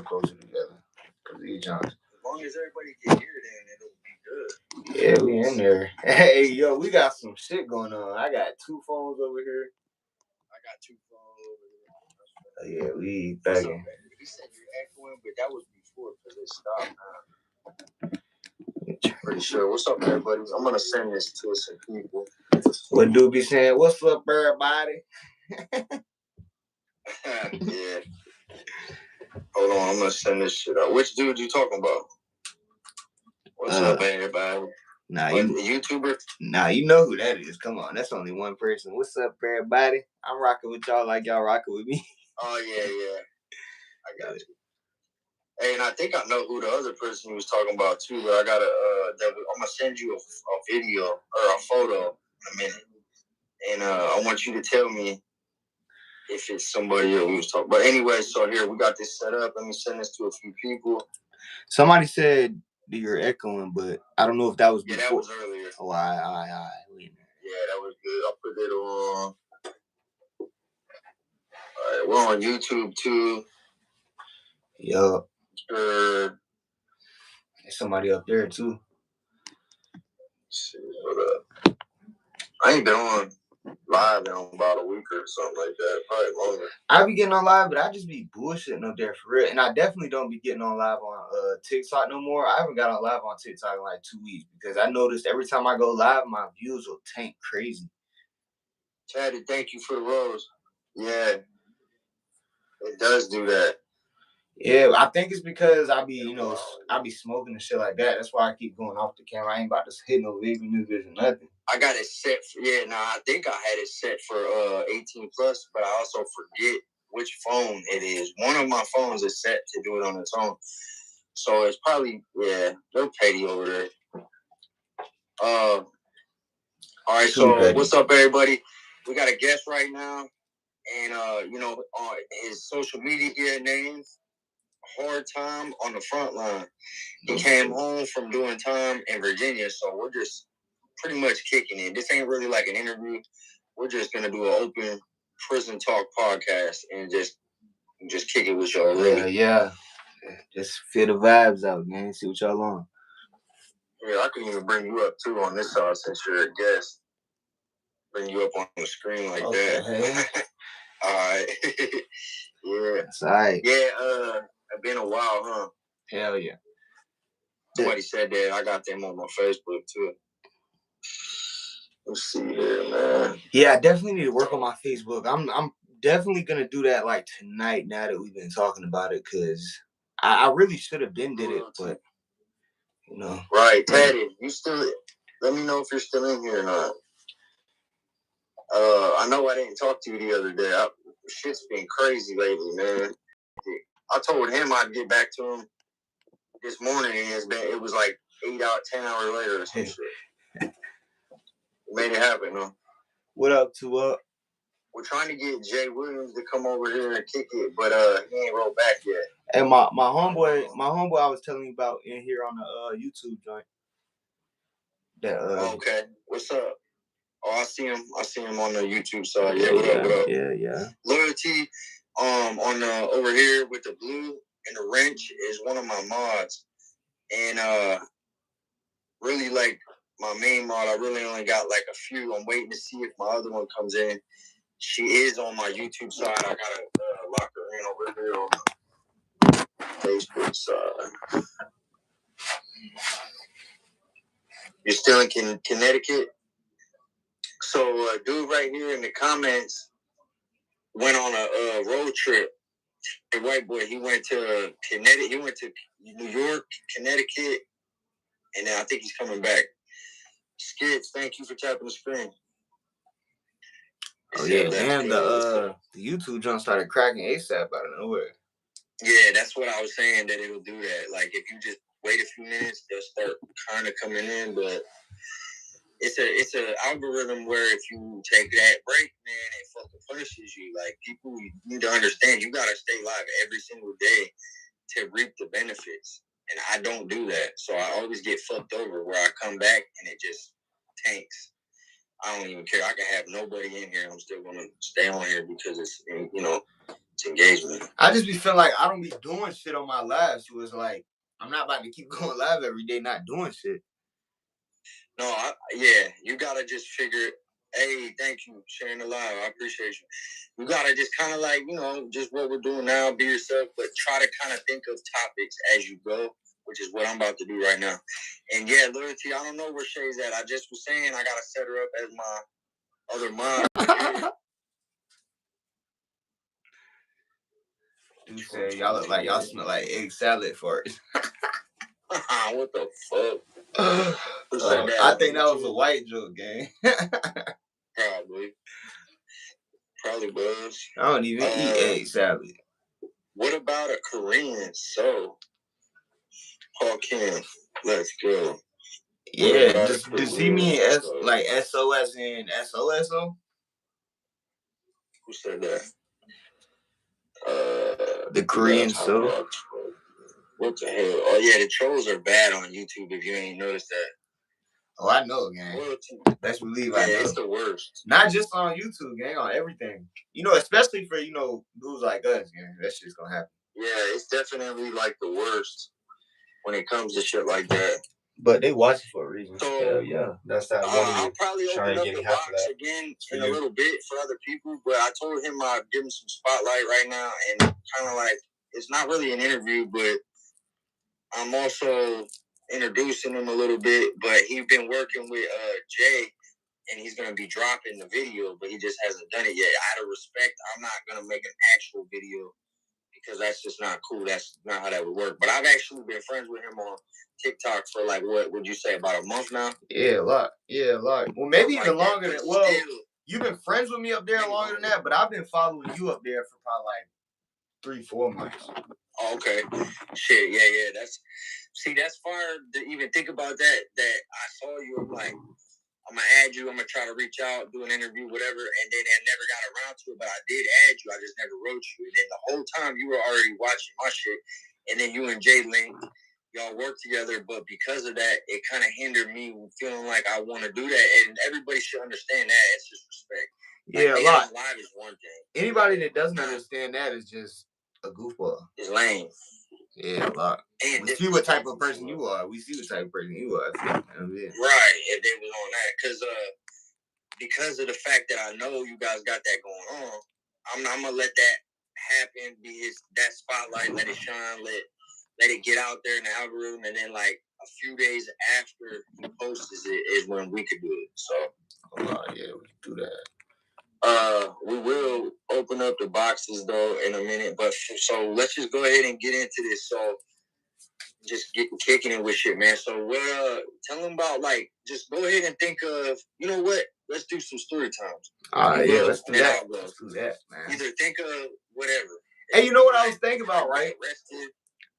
much closer together. Cause these Johns. As long as everybody can hear it, then it'll be good. Yeah, we in there. Hey, yo, we got some shit going on. I got 2 phones over here. I got 2 phones over here. Yeah, we thugging. He said you're echoing, but that was before because it stopped. Pretty sure. What's up, everybody? I'm gonna send this to some people. What dude be saying? What's up, everybody? Yeah. Hold on, I'm gonna send this shit out. Which dude you talking about? What's up, everybody? Nah, you a YouTuber? Nah, you know who that is. Come on, that's only one person. What's up, everybody? I'm rocking with y'all like y'all rocking with me. Oh yeah. I got you. Hey, and I think I know who the other person you was talking about too, but I gotta I'm gonna send you a video or a photo in a minute, and I want you to tell me if it's somebody else we was talking. But anyway, so here we got this set up. Let me send this to a few people. Somebody said that you're echoing, but I don't know if that was before. Yeah, that was earlier. Oh, I. Yeah, that was good. I'll put it on. All right, we're on YouTube too. Yup. There's somebody up there too. Hold up. I ain't been on live in about a week or something like that. Probably longer. I be getting on live, but I just be bullshitting up there for real. And I definitely don't be getting on live on TikTok no more. I haven't got on live on TikTok in like 2 weeks because I noticed every time I go live, my views will tank crazy. Chatty, thank you for the rose. Yeah, it does do that. Yeah, I think it's because I be smoking and shit like that. That's why I keep going off the camera. I ain't about to hit no vaping news or nothing. I got it set for, I think I had it set for 18 plus, but I also forget which phone it is. One of my phones is set to do it on its own. So it's probably, they're petty over there. All right, so what's up, everybody? We got a guest right now, and his social media name, Hard Time on the Front Line. He came home from doing time in Virginia, so we're just pretty much kicking it. This ain't really like an interview. We're just gonna do an open prison talk podcast and just kick it with y'all. Really. Yeah. Just feel the vibes out, man. See what y'all on. Yeah, I can even bring you up too on this side since you're a guest. Bring you up on the screen like that. All right. Yeah. That's all right. Yeah. It's been a while, huh? Hell yeah. Somebody said that. I got them on my Facebook too. Let's see here, man. Yeah, I definitely need to work on my Facebook. I'm definitely gonna do that like tonight. Now that we've been talking about it, because I really should have been did it, but Right, Teddy, you still? Let me know if you're still in here or not. I know I didn't talk to you the other day. Shit's been crazy lately, man. I told him I'd get back to him this morning, and it was like 10 hours later or some shit. Made it happen, huh? What up, to We're trying to get Jay Williams to come over here and kick it, but he ain't rolled back yet. And my homeboy I was telling you about in here on the YouTube joint. Okay, what's up? Oh, I see him on the YouTube side. Yeah, what up? Yeah. Loyalty, on the over here with the blue and the wrench is one of my mods, and really like my main mod. I really only got like a few. I'm waiting to see if my other one comes in. She is on my YouTube side. I gotta lock her in over here on the Facebook side. You're still in Connecticut? So a dude right here in the comments went on a road trip. A white boy, he went to Connecticut. He went to New York, Connecticut, and then I think he's coming back. Skids, thank you for tapping the screen. Oh yeah, and the YouTube jump started cracking ASAP out of nowhere. Yeah, that's what I was saying, that it'll do that. Like if you just wait a few minutes, they'll start kind of coming in, but it's a algorithm where if you take that break, man, it fucking punishes you. Like people need to understand, you gotta stay live every single day to reap the benefits. And I don't do that. So I always get fucked over where I come back and it just tanks. I don't even care. I can have nobody in here. I'm still going to stay on here because it's It's engagement. I just be feeling like I don't be doing shit on my live, so it's like I'm not about to keep going live every day not doing shit. No, yeah, you gotta just figure. Hey, thank you sharing the live. I appreciate you. You gotta just kind of like just what we're doing now. Be yourself, but try to kind of think of topics as you go, which is what I'm about to do right now. And yeah, Loyalty, I don't know where Shay's at. I just was saying I gotta set her up as my other mom. You say y'all look like y'all smell like egg salad for it. What the fuck? I think that was a white joke, gang. Probably was. I don't even eat egg salad. What about a Korean soul? Paul Kim, let's go. Yeah, does he mean like SOS and SOSO? Who said that? The Korean soul. What the hell? Oh yeah, the trolls are bad on YouTube. If you ain't noticed that. Oh, I know, gang. Let's believe I know. It's the worst. Not just on YouTube, gang, on everything. Especially for dudes like us, gang. That shit's gonna happen. Yeah, it's definitely like the worst when it comes to shit like that. But they watch it for a reason. So hell yeah, that's that. I'll probably open up the box again in a little bit for other people. But I told him I'd give him some spotlight right now, and kind of like it's not really an interview, but I'm also introducing him a little bit. But he's been working with Jay, and he's gonna be dropping the video, but he just hasn't done it yet. Out of respect, I'm not gonna make an actual video because that's just not cool. That's not how that would work. But I've actually been friends with him on TikTok for like what would you say, about a month now? Yeah, a lot. Well, maybe even longer than you've been friends with me up there longer than that, but I've been following you up there for probably like 3-4 months. Oh, okay. Shit, yeah. That's far to even think about that I saw you. I'm like, I'm gonna add you. I'm gonna try to reach out, do an interview, whatever. And then I never got around to it, but I did add you. I just never wrote you. And then the whole time you were already watching my shit. And then you and Jay linked. Y'all work together, but because of that, it kind of hindered me feeling like I want to do that. And everybody should understand that. It's just respect. Yeah, a lot. Live is one thing. Anybody that doesn't understand that is just a goofball. It's lame. Yeah, a lot. And we see what type of person you are. We see what type of person you are. Right, if they was on that. Because of the fact that I know you guys got that going on, I'm gonna let that happen, that spotlight, let it shine, let it get out there in the algorithm, and then like a few days after he posts it is when we could do it. So yeah, we can do that. We will open up the boxes though in a minute, but so let's just go ahead and get into this. So just kicking it with shit, man. So tell them about just go ahead and think of, you know what? Let's do some story times. Yeah, let's do that. Let's do that, man. Either think of whatever. Hey, you know what I was thinking about, right?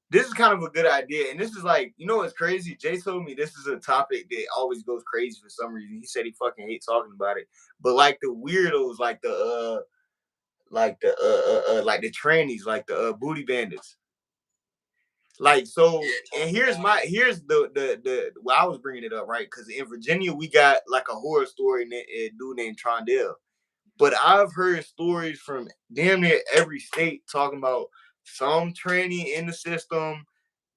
This is kind of a good idea, and this is like, what's crazy? Jay told me this is a topic that always goes crazy for some reason. He said he fucking hates talking about it, but like the weirdos, like the trannies, like the booty bandits. Like, so, and here's the well, I was bringing it up, right? Because in Virginia, we got like a horror story, a dude named Trondell. But I've heard stories from damn near every state talking about some tranny in the system,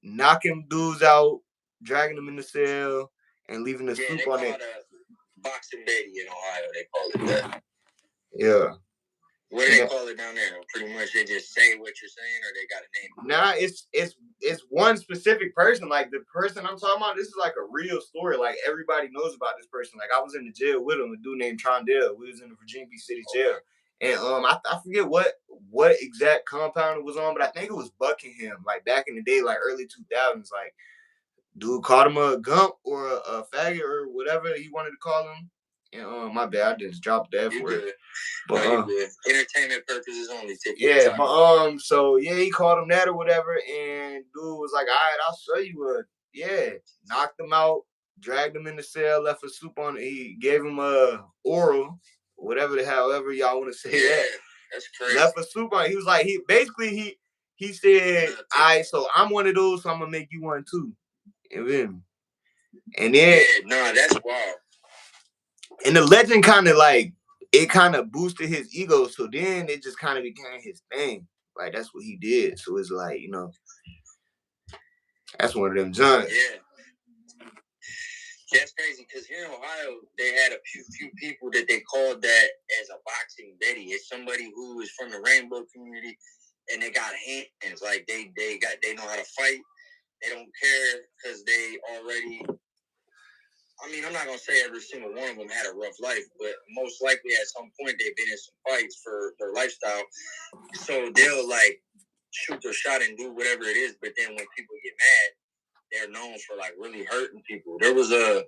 knocking dudes out, dragging them in the cell, and leaving the soup on it. Boxing Betty in Ohio, they call it that. Yeah. What do they call it down there? Pretty much they just say what you're saying, or they got a name? Nah, it's one specific person. Like the person I'm talking about, this is like a real story. Like everybody knows about this person. Like I was in the jail with him, a dude named Trondell. We was in the Virginia Beach City jail. And I forget what exact compound it was on, but I think it was Buckingham, like back in the day, like early 2000s. Like dude called him a gump or a faggot or whatever he wanted to call him. And my bad, I just dropped that for it. But entertainment purposes only. Yeah, but so yeah, he called him that or whatever, and dude was like, "All right, I'll show you." Knocked him out, dragged him in the cell, left a soup on it. He gave him a oral, however y'all want to say that. That's crazy. Left a soup on it. He was like, he said, "All right, so I'm one of those, so I'm gonna make you one too." And then that's wild. And the legend kind of boosted his ego, so then it just kind of became his thing. Like that's what he did. So it's like, you know, that's one of them joints. Yeah. That's crazy because here in Ohio, they had a few people that they called that as a boxing Betty. It's somebody who is from the rainbow community, and they got hands. Like they know how to fight. They don't care because they already. I mean, I'm not gonna say every single one of them had a rough life, but most likely at some point they've been in some fights for their lifestyle. So they'll like shoot their shot and do whatever it is. But then when people get mad, they're known for like really hurting people. There was a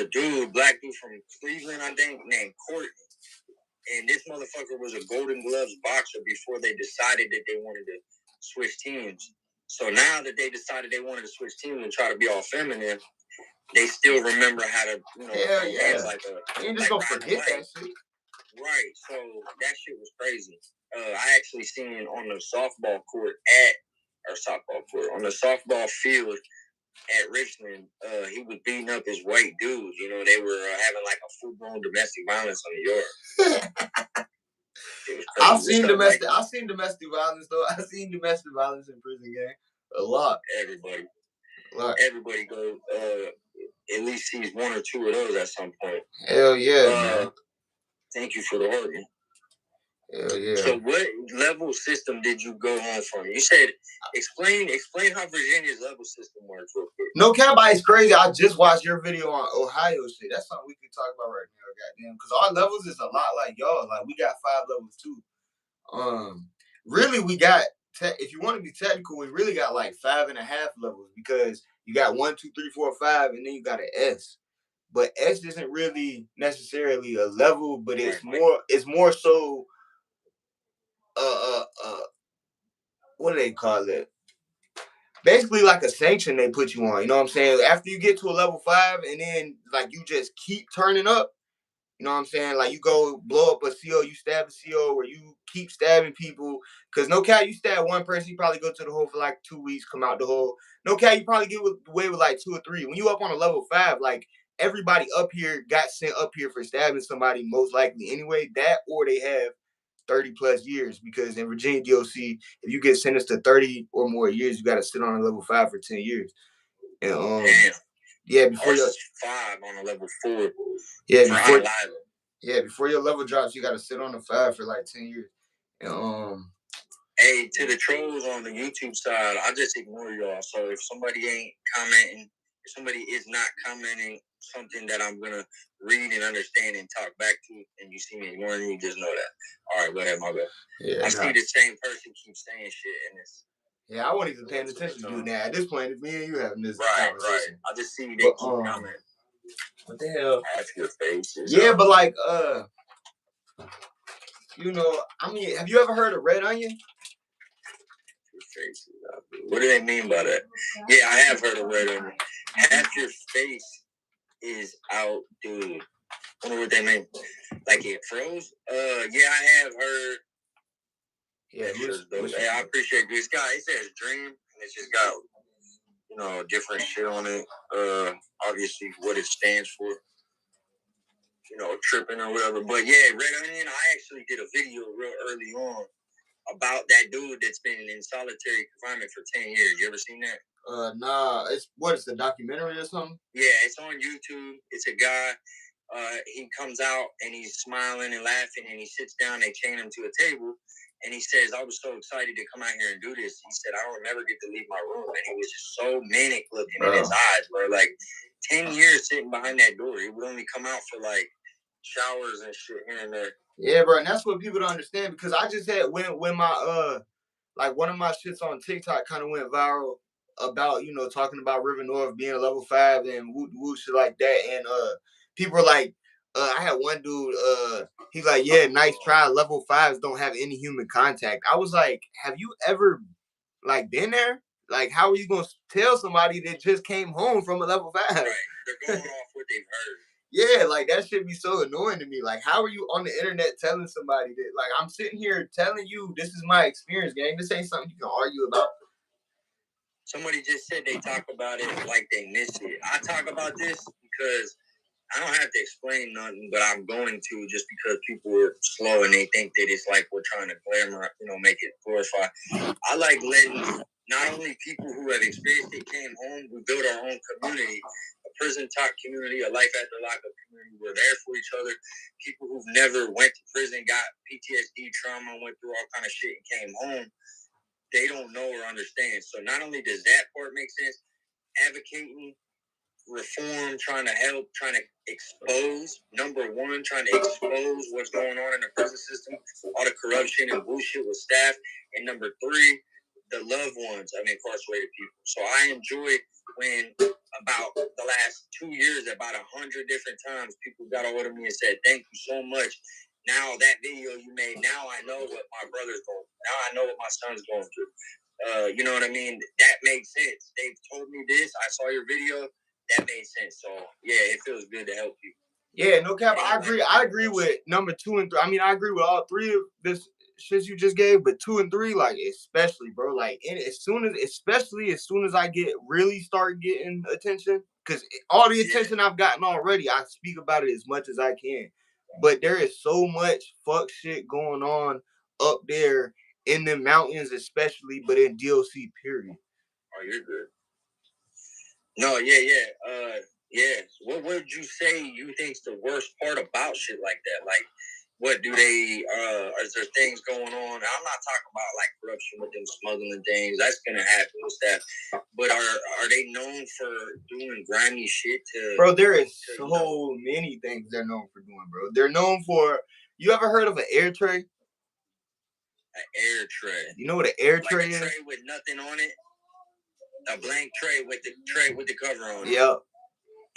dude, black dude from Cleveland, I think, named Courtney. And this motherfucker was a Golden Gloves boxer before they decided that they wanted to switch teams. So now that they decided they wanted to switch teams and try to be all feminine, they still remember how to, you know, yeah. like a. You just like gonna forget that shit. Right. So that shit was crazy. I actually seen on the softball court on the softball field at Richmond, he was beating up his white dudes. You know, they were having like a full-blown domestic violence on the yard. I've seen domestic violence though. I've seen domestic violence in prison, gang. A lot. Everybody go at least sees one or two of those at some point. Hell yeah, man. Thank you for the organ. Hell yeah. So what level system did you go home from? You said explain how Virginia's level system works real quick. No cap, it's crazy. I just watched your video on Ohio shit. That's something we could talk about right now, goddamn. Because our levels is a lot like y'all. Like we got 5 levels too. Really we got if you want to be technical, we really got like 5.5 levels because you got 1, 2, 3, 4, 5, and then you got an S. But S isn't really necessarily a level, but it's more so what do they call it? Basically like a sanction they put you on. You know what I'm saying? After you get to a level 5 and then like you just keep turning up, you know what I'm saying? Like you go blow up a CO, you stab a CO, or you keep stabbing people. Cause no cap, you stab one person, you probably go to the hole for like 2 weeks, come out the hole. No cap, you probably get away with like 2 or 3. When you up on a level 5, like everybody up here got sent up here for stabbing somebody most likely anyway. That or they have 30 plus years, because in Virginia DOC, if you get sentenced to 30 or more years, you got to sit on a level 5 for 10 years. And yeah, before your 5 on a level 4. Before your level drops, you got to sit on the 5 for like 10 years. And hey, to the trolls on the YouTube side, I just ignore y'all. So if somebody ain't commenting, if somebody is not commenting something that I'm gonna read and understand and talk back to, and you see me ignoring you, just know that. All right, go ahead, my bad. Yeah, I see the same person keep saying shit in this. Yeah, I wasn't even paying attention to you now. At this point, it's me and you having this conversation. Right. I just see they keep commenting. What the hell? Half your face. Yeah, but like, you know, I mean, have you ever heard of red onion? What do they mean by that? Yeah, I have heard of red onion. Half your face is out, dude. I wonder what they mean. Like it froze? Yeah, I have heard. Yeah, I appreciate this guy. It says dream, and it's just got, you know, different shit on it. Obviously what it stands for. You know, tripping or whatever. But yeah, red onion, I actually did a video real early on about that dude that's been in solitary confinement for 10 years. You ever seen that? Nah. It's the documentary or something? Yeah, it's on YouTube. It's a guy. He comes out and he's smiling and laughing, and he sits down. They chain him to a table, and he says, "I was so excited to come out here and do this." He said, "I don't never get to leave my room," and he was just so manic looking in his eyes, bro. Like 10 years sitting behind that door. He would only come out for like showers and shit here and there. Yeah, bro, and that's what people don't understand, because I just had when my like one of my shits on TikTok kind of went viral about, you know, talking about River North being a level 5 and woo shit like that, and people were like, I had one dude, he's like, yeah, nice try. Level 5s don't have any human contact. I was like, have you ever like been there? Like, how are you gonna tell somebody that just came home from a level 5? Right, they're going off what they've heard. Yeah, like that should be so annoying to me. Like, how are you on the internet telling somebody that? Like, I'm sitting here telling you this is my experience, gang. This ain't something you can argue about. Somebody just said they talk about it like they miss it. I talk about this because I don't have to explain nothing, but I'm going to just because people are slow and they think that it's like we're trying to glamour, make it glorify. I like letting not only people who have experienced it came home, we built our own community, a prison talk community, a life after lockup community. We're there for each other. People who've never went to prison, got PTSD, trauma, went through all kind of shit and came home. They don't know or understand. So not only does that part make sense, advocating reform, trying to help, trying to expose, number one, trying to expose what's going on in the prison system, all the corruption and bullshit with staff, and number three, the loved ones of incarcerated people. So I enjoy when about the last 2 years, about 100 different times, people got a hold of me and said, thank you so much. Now that video you made, now I know what my brother's going through. Now I know what my son's going through. You know what I mean? That makes sense. They've told me this. I saw your video. That made sense. So yeah, it feels good to help you. Yeah, no cap. I agree. I agree with number 2 and 3. I mean, I agree with all three of this shit you just gave, but 2 and 3, like especially, bro. Like, especially as soon as I really start getting attention, because all the attention I've gotten already, I speak about it as much as I can. But there is so much fuck shit going on up there in the mountains, especially, but in DOC, period. Oh, you're good. No, yeah. What would you say you think's the worst part about shit like that? Like, what do they? Is there things going on? I'm not talking about like corruption with them smuggling things. That's gonna happen with that. But are they known for doing grimy shit to? Bro, there is so many things they're known for doing, bro. They're known for. You ever heard of an air tray? An air tray. You know what an air tray is? A tray with nothing on it. A blank tray with the cover on it. Yep.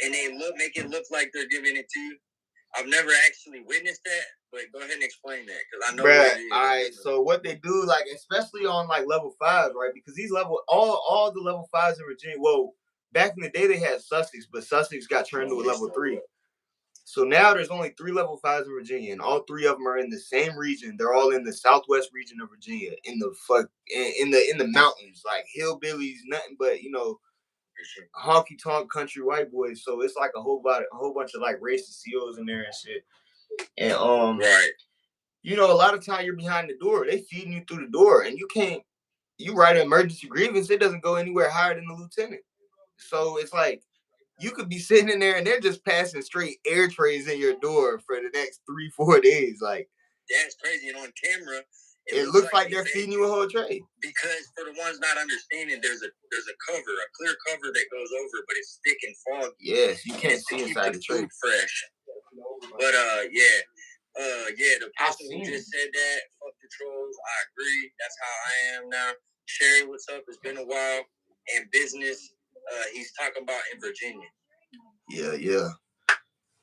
And they make it look like they're giving it to you. I've never actually witnessed that, but go ahead and explain that because I know. Bruh, all right. So what they do, like especially on like level 5s, right? Because these all the level 5s in Virginia. Well, back in the day they had Sussex, but Sussex got turned to a level 3. So now there's only 3 level 5s in Virginia, and all 3 of them are in the same region. They're all in the southwest region of Virginia, in the mountains, like hillbillies, nothing but honky tonk country white boys. So it's like a whole bunch of like racist CEOs in there and shit. And right. A lot of time you're behind the door. They feeding you through the door, and you write an emergency grievance, it doesn't go anywhere higher than the lieutenant. So it's like you could be sitting in there and they're just passing straight air trays in your door for the next 3-4 days. Like, that's crazy. And on camera, it looks like they're feeding you a whole tray. Because for the ones not understanding, there's a cover, a clear cover that goes over, but it's thick and foggy. Yes, you can't see inside the tray. Fresh. But the person who just said that, fuck the trolls. I agree. That's how I am now. Sherry, what's up? It's been a while. And business, he's talking about in Virginia. Yeah.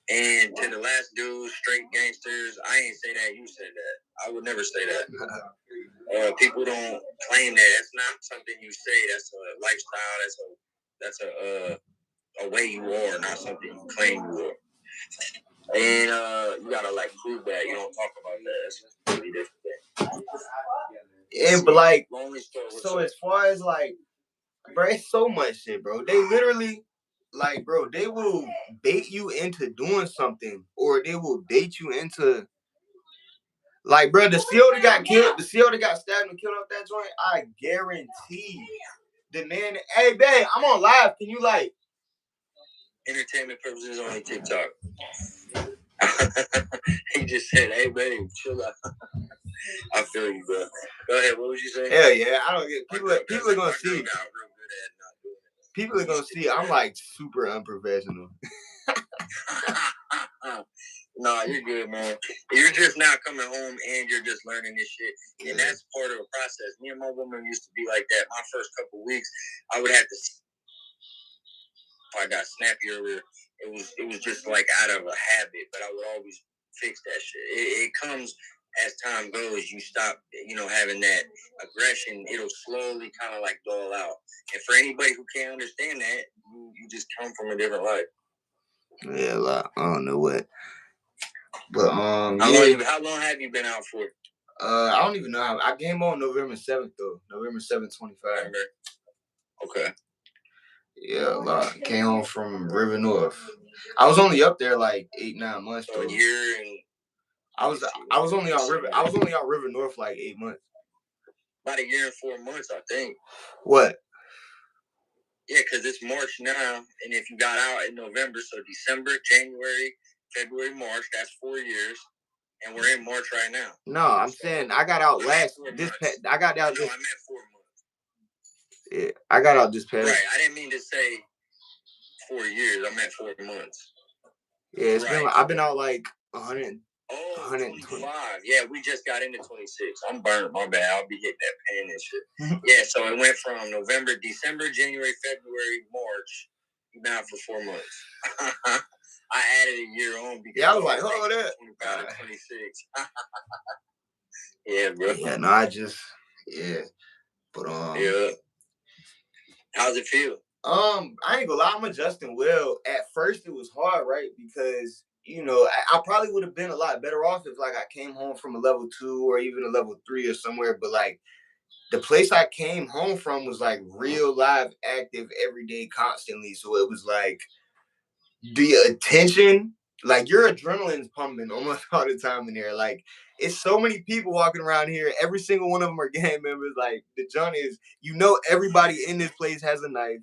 And to the last dude, straight gangsters, I ain't say that. You said that. I would never say that. People don't claim that. That's not something you say. That's a lifestyle. That's a way you are, not something you claim you are. And you gotta like prove that. You don't talk about that. That's a really different thing. And but like, so as far as like, bro, it's so much shit, bro. They literally, like, bro, they will bait you into doing something, or they will bait you into, like, bro, the CO that got killed, the CO that got stabbed and killed up that joint, I guarantee the man, hey, babe, I'm on live. Can you, like, entertainment purposes only TikTok. He just said, hey, babe, chill out. I feel you, bro. Go ahead. What was you saying? Hell yeah. I don't get people are gonna see. People are gonna see. I'm like super unprofessional. Nah, you're good, man. You're just now coming home and you're just learning this shit. And that's part of the process. Me and my woman used to be like that. My first couple weeks, I would have to. If I got snappy earlier, it was just like out of a habit, but I would always fix that shit. It comes as time goes, you stop, having that aggression. It'll slowly kind of like dull out. And for anybody who can't understand that, you just come from a different life. Yeah, like, I don't know what. But how long have you been out for? I don't even know. I came on November 7th though. November 7th, 25. Okay. Yeah, a lot. Came home from River North. I was only up there like 8-9 months. So a year and I was only on River North like 8 months. About a year and 4 months, I think. What? Yeah, because it's March now, and if you got out in November, so December, January, February, March, that's 4 years, and we're in March right now. No, I'm saying I got out last. I got out. No, I meant 4 months. Yeah, I got out this past. Right, I didn't mean to say 4 years. I meant 4 months. Yeah, it's been. I've been out like 100. Oh, 25. Yeah, we just got into 26. I'm burnt. My bad. I'll be hitting that pen and shit. Yeah, so it went from November, December, January, February, March. Now for 4 months. I added a year on because I was like, oh, that 25 to 26. Yeah, bro. Yeah, no, I just but yeah. How's it feel? I ain't gonna lie, I'm adjusting well. At first, it was hard, right? Because I probably would have been a lot better off if like I came home from a level 2 or even a level 3 or somewhere. But like the place I came home from was like real live, active, every day, constantly. So it was like the attention, like your adrenaline's pumping almost all the time in there. Like it's so many people walking around here. Every single one of them are gang members. Like the joint is, everybody in this place has a knife.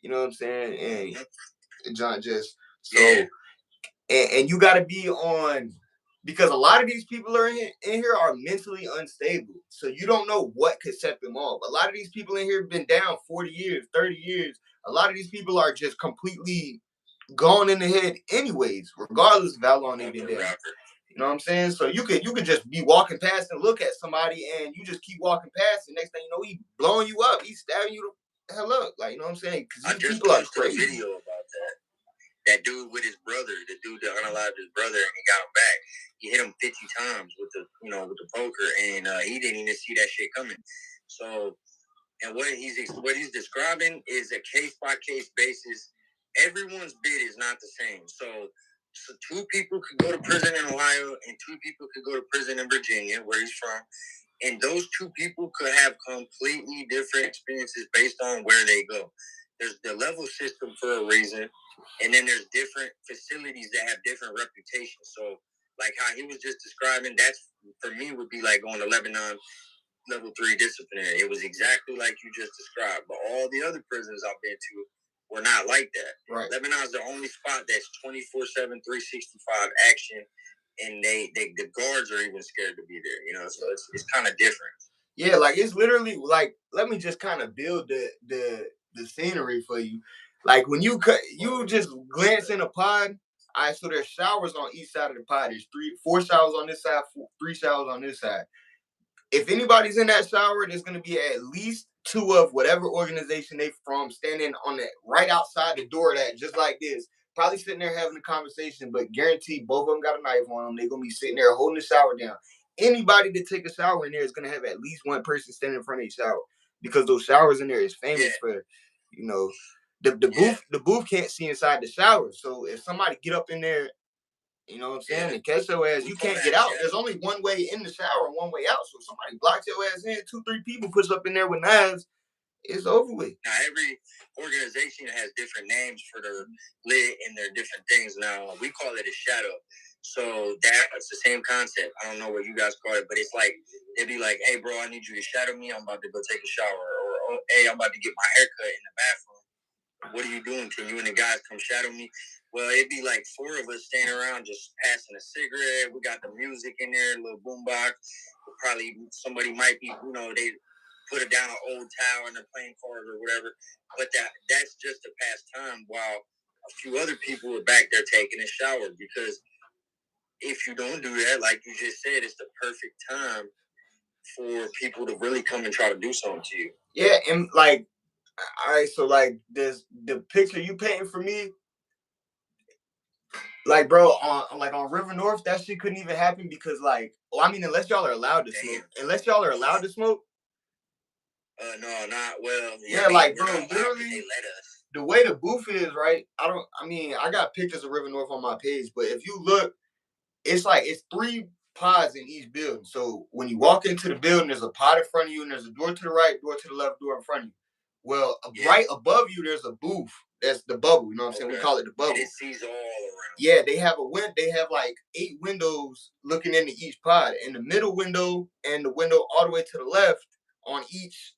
You know what I'm saying? And John just so, and you got to be on, because a lot of these people are in here are mentally unstable. So you don't know what could set them off. A lot of these people in here have been down 40 years, 30 years. A lot of these people are just completely gone in the head anyways, regardless of how long they've been down. You know what I'm saying? So you could just be walking past and look at somebody and you just keep walking past, and next thing you know, he blowing you up, he's stabbing you the hell up. Like, you know what I'm saying? Because these people are crazy. A video about that dude with his brother, the dude that unalived his brother and he got him back. He hit him 50 times with the poker, and he didn't even see that shit coming. So, and what he's describing is a case by case basis. Everyone's bid is not the same. So 2 people could go to prison in Ohio and 2 people could go to prison in Virginia, where he's from. And those 2 people could have completely different experiences based on where they go. There's the level system for a reason, and then there's different facilities that have different reputations. So, like how he was just describing, that's for me would be like going to Lebanon level 3 disciplinary. It was exactly like you just described. But all the other prisons I've been to were not like that. Right. Lebanon's the only spot that's 24/7, 365 action, and the guards are even scared to be there. So it's kind of different. Yeah, like it's literally like, let me just kind of build the scenery for you. Like when you just glance in a pod. All right, so there's showers on each side of the pod. There's 4 showers on this side, 3 showers on this side. If anybody's in that shower, there's gonna be at least 2 of whatever organization they from standing on that right outside the door of that, just like this. Probably sitting there having a conversation, but guaranteed both of them got a knife on them. They're gonna be sitting there holding the shower down. Anybody that take a shower in there is gonna have at least one person standing in front of each shower, because those showers in there is famous for, the booth can't see inside the shower. So if somebody get up in there, you know what I'm saying, and catch your ass, you can't get out. There's only one way in the shower and one way out. So if somebody blocks your ass in, 2-3 people push up in there with knives, it's over with. Now every organization has different names for their lit and their different things. Now we call it a shadow. So that's the same concept. I don't know what you guys call it, but it's like they'd be like, "Hey, bro, I need you to shadow me. I'm about to go take a shower," or "Oh, hey, I'm about to get my hair cut in the bathroom. What are you doing? Can you and the guys come shadow me?" Well, it'd be like 4 of us standing around just passing a cigarette. We got the music in there, a little boombox. Probably somebody might be, they put it down an old towel and they're playing cards or whatever. But that's just to pass time while a few other people are back there taking a shower. Because if you don't do that, like you just said, it's the perfect time for people to really come and try to do something to you. Yeah, and like, all right, so like the picture you painting for me, like, bro, on River North, that shit couldn't even happen because, like, well, I mean, unless y'all are allowed to smoke. Unless y'all are allowed to smoke. No, not well. Yeah, like, bro, literally, they let us. The way the booth is, right? I got pictures of River North on my page, but if you look, it's 3 pods in each building. So when you walk into the building, there's a pod in front of you, and there's a door to the right, door to the left, door in front of you. Well, right above you, there's a booth That's the bubble. You know what I'm saying? We call it the bubble. And it sees all around. Yeah, they have They have like 8 windows looking into each pod, and the middle window and the window all the way to the left on each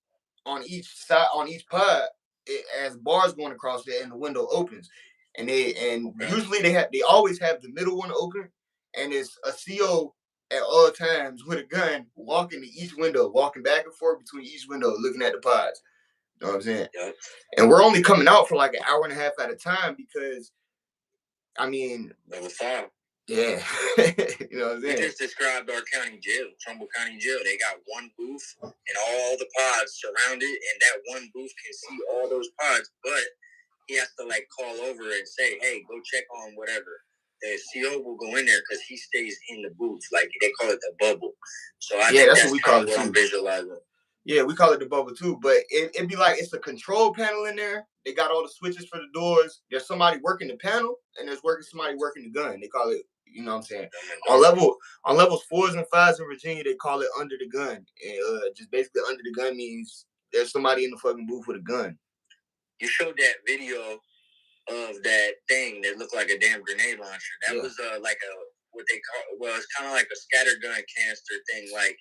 side on each pod, it has bars going across there, and the window opens. And usually they always have the middle one open, and it's a CO at all times with a gun walking to each window, walking back and forth between each window, looking at the pods. You know what I'm saying? Yeah. And we're only coming out for like an hour and a half at a time because, I mean, level 5. Yeah. You know what I'm saying? We just described our county jail, Trumbull County Jail. They got one booth and all the pods surrounded, and that one booth can see all those pods, but he has to like call over and say, hey, go check on whatever. The CO will go in there because he stays in the booth. Like they call it the bubble. So I think that's what we call it. I'm visualizing. Yeah, we call it the bubble too, but it'd be like it's a control panel in there. They got all the switches for the doors. There's somebody working the panel, and there's somebody working the gun. They call it, you know what I'm saying? On levels 4s and 5s in Virginia, they call it under the gun. And just basically under the gun means there's somebody in the fucking booth with a gun. You showed that video of that thing that looked like a damn grenade launcher. That was like what they call, well, it's kind of like a scattergun canister thing. Like,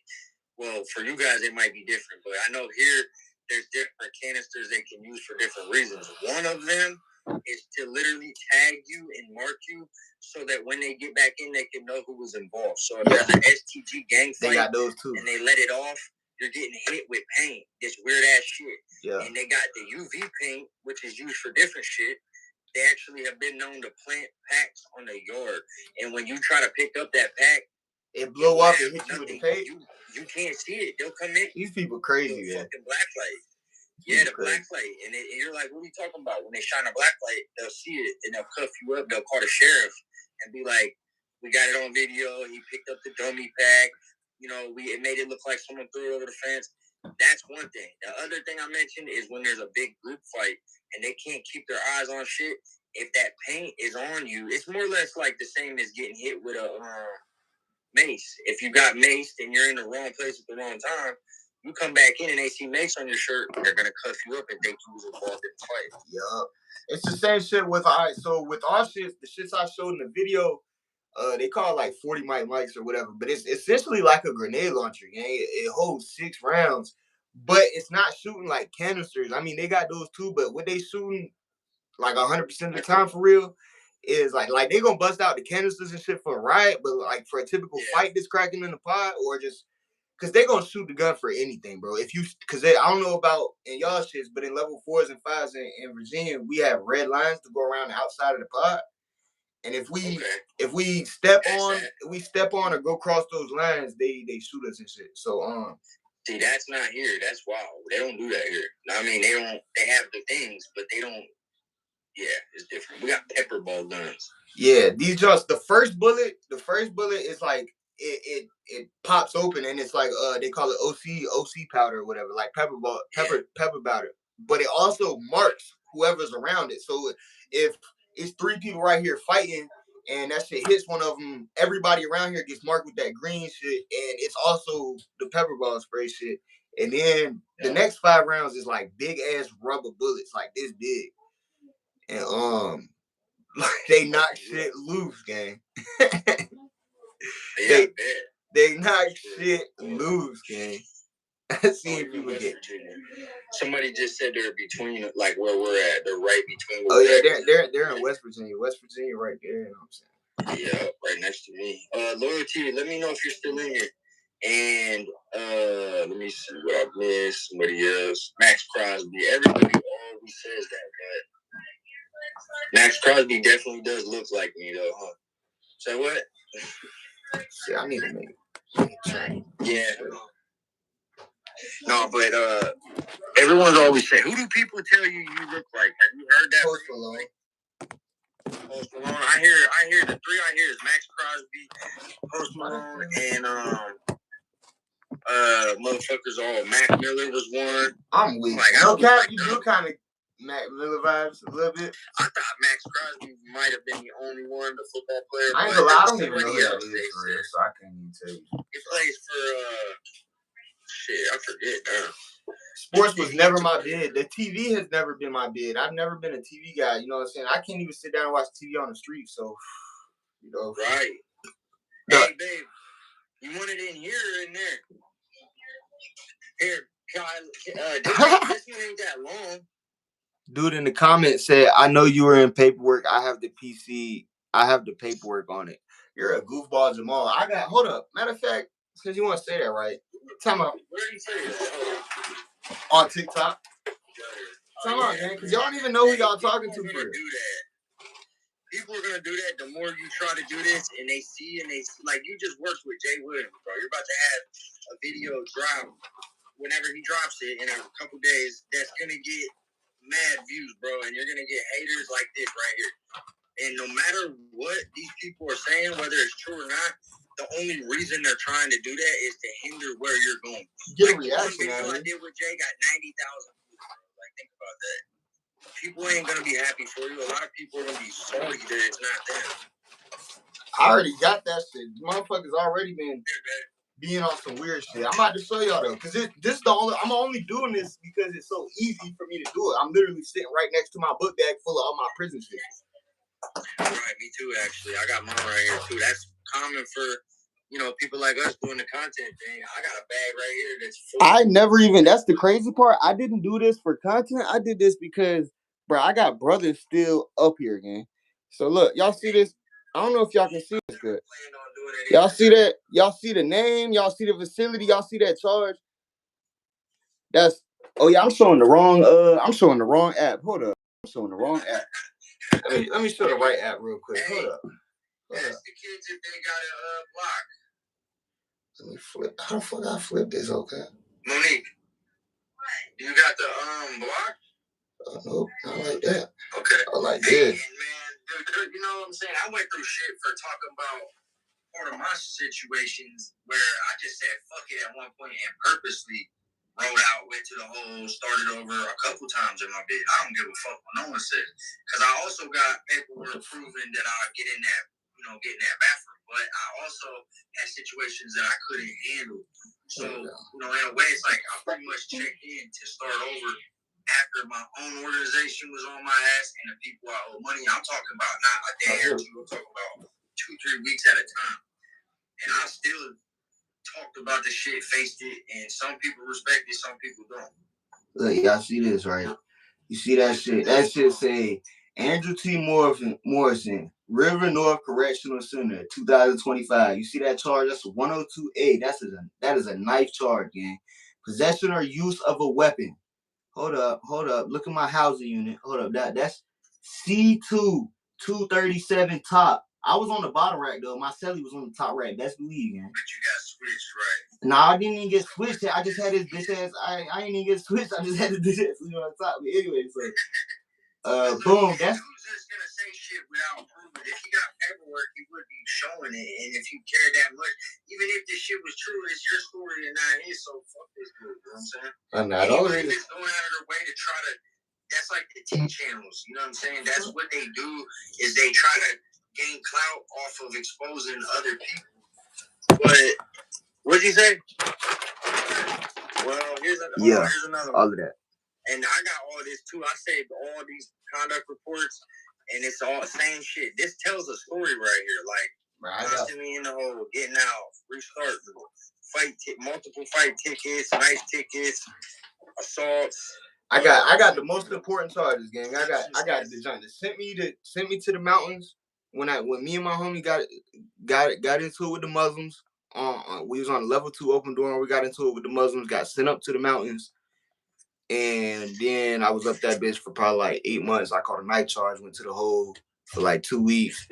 well, for you guys, it might be different, but I know here there's different canisters they can use for different reasons. One of them is to literally tag you and mark you so that when they get back in, they can know who was involved. So if there's an STG gang fight, they got those too, and they let it off, you're getting hit with paint, this weird ass shit. Yeah. And they got the UV paint, which is used for different shit. They actually have been known to plant packs on the yard, and when you try to pick up that pack, it blow up and hit you with the paint. You can't see it. They'll come in. These people crazy, man. Fucking black light. Yeah, the black light. And you're like, what are you talking about? When they shine a black light, they'll see it and they'll cuff you up. They'll call the sheriff and be like, we got it on video. He picked up the dummy pack. You know, it made it look like someone threw it over the fence. That's one thing. The other thing I mentioned is when there's a big group fight and they can't keep their eyes on shit, if that paint is on you, it's more or less like the same as getting hit with a mace. If you got maced and you're in the wrong place at the wrong time, you come back in and they see mace on your shirt, they're gonna cuff you up and think you was involved in the fight. Yup. It's the same shit with so with our shit, the shits I showed in the video, they call it like 40 mics or whatever, but it's essentially like a grenade launcher. It holds 6 rounds, but it's not shooting like canisters. I mean, they got those too, but what they shooting like 100% of the time for real is like they gonna bust out the canisters and shit for a riot, but like for a typical fight that's cracking in the pod, or just because they gonna shoot the gun for anything, bro. Because I don't know about in y'all shits, but in level 4s and 5s in Virginia, we have red lines to go around the outside of the pod. And if we step on or go across those lines, they shoot us and shit. So see, that's not here. That's wild. They don't do that here. I mean, they have the things, but they don't. Yeah, it's different. We got pepper ball guns. Yeah, these just the first bullet is like it pops open and it's like they call it OC powder or whatever, like pepper powder. But it also marks whoever's around it. So if it's 3 people right here fighting and that shit hits one of them, everybody around here gets marked with that green shit, and it's also the pepper ball spray shit. And then the next 5 rounds is like big ass rubber bullets, like this big. And they knock shit loose, gang. They knock shit loose, gang. I seen people get. Somebody just said they're between, like where we're at. They're right between. Oh yeah, they're in West Virginia. West Virginia, right there. You know what I'm saying? Yeah, right next to me. Loyalty. Let me know if you're still in here. And let me see what I missed. Somebody else. Max Crosby. Everybody always says that, but Max Crosby definitely does look like me, though, huh? Say what? See, I need to make it. Yeah. No, but everyone's always saying, who do people tell you look like? Have you heard that? Post Malone. Post Malone. I hear the 3 I hear is Max Crosby, Post Malone, and motherfuckers all. Mac Miller was one. I'm weak. Like, you do kind of Mac Miller vibes a little bit. I thought Max Crosby might have been the only one, the football player. I ain't gonna lie, I don't even know who that is for real, so I can't even tell you. He plays for shit, I forget now. Sports was never my bid. The TV has never been my bid. I've never been a TV guy. You know what I'm saying? I can't even sit down and watch TV on the street. So, you know. Right. Hey, babe, you want it in here or in there? Here, this one ain't that long. Dude in the comments said, "I know you were in paperwork. I have the PC. I have the paperwork on it. You're a goofball, Jamal. I got. Hold up. Matter of fact, since you want to say that, right? Time out. Where did you say that? On TikTok. Time out, man, because y'all don't even know who y'all talking to. Do that. People are gonna do that. The more you try to do this, and they see, like you just worked with Jay Williams, bro. You're about to have a video drop whenever he drops it in a couple days. That's gonna get mad views, bro, and you're gonna get haters like this right here. And no matter what these people are saying, whether it's true or not, the only reason they're trying to do that is to hinder where you're going. Get like, a reaction the out one video I did with Jay got 90,000 views, bro. Like, think about that. People ain't gonna be happy for you. A lot of people are gonna be sorry that it's not them. I already got that shit. Motherfuckers already been being on some weird shit. I'm about to show y'all though, because this the only. I'm only doing this because it's so easy for me to do it. I'm literally sitting right next to my book bag full of all my prison shit. Right, me too. Actually, I got mine right here too. That's common for people like us doing the content thing. I got a bag right here that's full. I never even. That's the crazy part. I didn't do this for content. I did this because, bro, I got brothers still up here again. So look, y'all see this? I don't know if y'all can see this good. Y'all see that? Y'all see the name? Y'all see the facility? Y'all see that charge? That's. Oh yeah, I'm showing the wrong. I'm showing the wrong app. Hold up. I'm showing the wrong app. Let me show the right app real quick. Hold up. Ask the kids if they got a block. Let me flip. How the fuck I flip this? Okay. Monique, you got the block? Nope, not like that. Okay. I like this. Hey, man, dude, you know what I'm saying? I went through shit for talking about part of my situations where I just said fuck it at one point and purposely rolled out, went to the hole, started over a couple times in my bed. I don't give a fuck what no one says. Because I also got paperwork proving that I get in that, get in that bathroom. But I also had situations that I couldn't handle. So, in a way, it's like I pretty much checked in to start over after my own organization was on my ass and the people I owe money. I'm talking about not a day or two. I'm talking about 2-3 weeks at a time. And I still talked about the shit, faced it, and some people respect it, some people don't. Look, y'all see this, right? You see that shit? That shit say Andrew T. Morrison, River North Correctional Center, 2025. You see that charge? That's a 102A. That is a knife charge, gang. Possession or use of a weapon. Hold up. Look at my housing unit. Hold up. That's C2 237 top. I was on the bottom rack though. My celly was on the top rack. Best believe, man. But you got switched, right? Nah, I didn't even get switched. I just had this bitch ass. I didn't even get switched. I just had this bitch ass on top. But anyway, so boom. That's. Who's just gonna say shit without proving? If he got paperwork, he would be showing it. And if you care that much, even if this shit was true, it's your story and not his. So fuck this dude. You know what I'm saying? I'm not already. It's going out of their way to try to. That's like the T channels. You know what I'm saying? That's what they do. Is they try to gain clout off of exposing other people. But what'd you say? Well, here's another one. All of that. And I got all this too. I saved all these conduct reports, and it's all the same shit. This tells a story right here. Like constantly in the hole, getting out, restart, multiple fight tickets, knife tickets, assaults. I got the most important charges, gang. I got the joint that sent me to the mountains when me and my homie got into it with the Muslims. We was on level 2 open door and we got into it with the Muslims, got sent up to the mountains. And then I was up that bitch for probably like 8 months. I caught a night charge, went to the hole for like 2 weeks,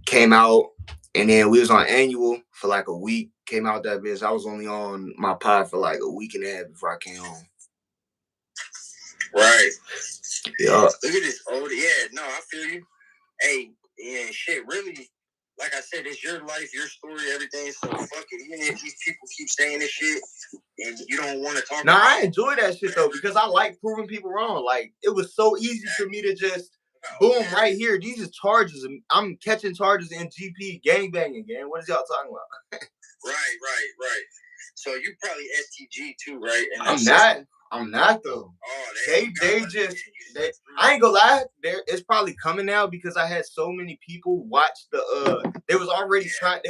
came out, and then we was on annual for like a week, came out that bitch. I was only on my pod for like a week and a half before I came home. Right. Yeah. Look at this old. Yeah, no, I feel you. Hey, yeah, shit, really, like I said, it's your life, your story, everything. So fuck it. Even if these people keep saying this shit and you don't want to talk about it. I enjoy that shit though, because I like proving people wrong. Like, it was so easy for me to just boom right here. These are charges. I'm catching charges in GP gangbanging, gang. What is y'all talking about? Right. So you probably STG too, right? I'm not though. Oh, they I ain't gonna lie, it's probably coming now because I had so many people watch the they was already trying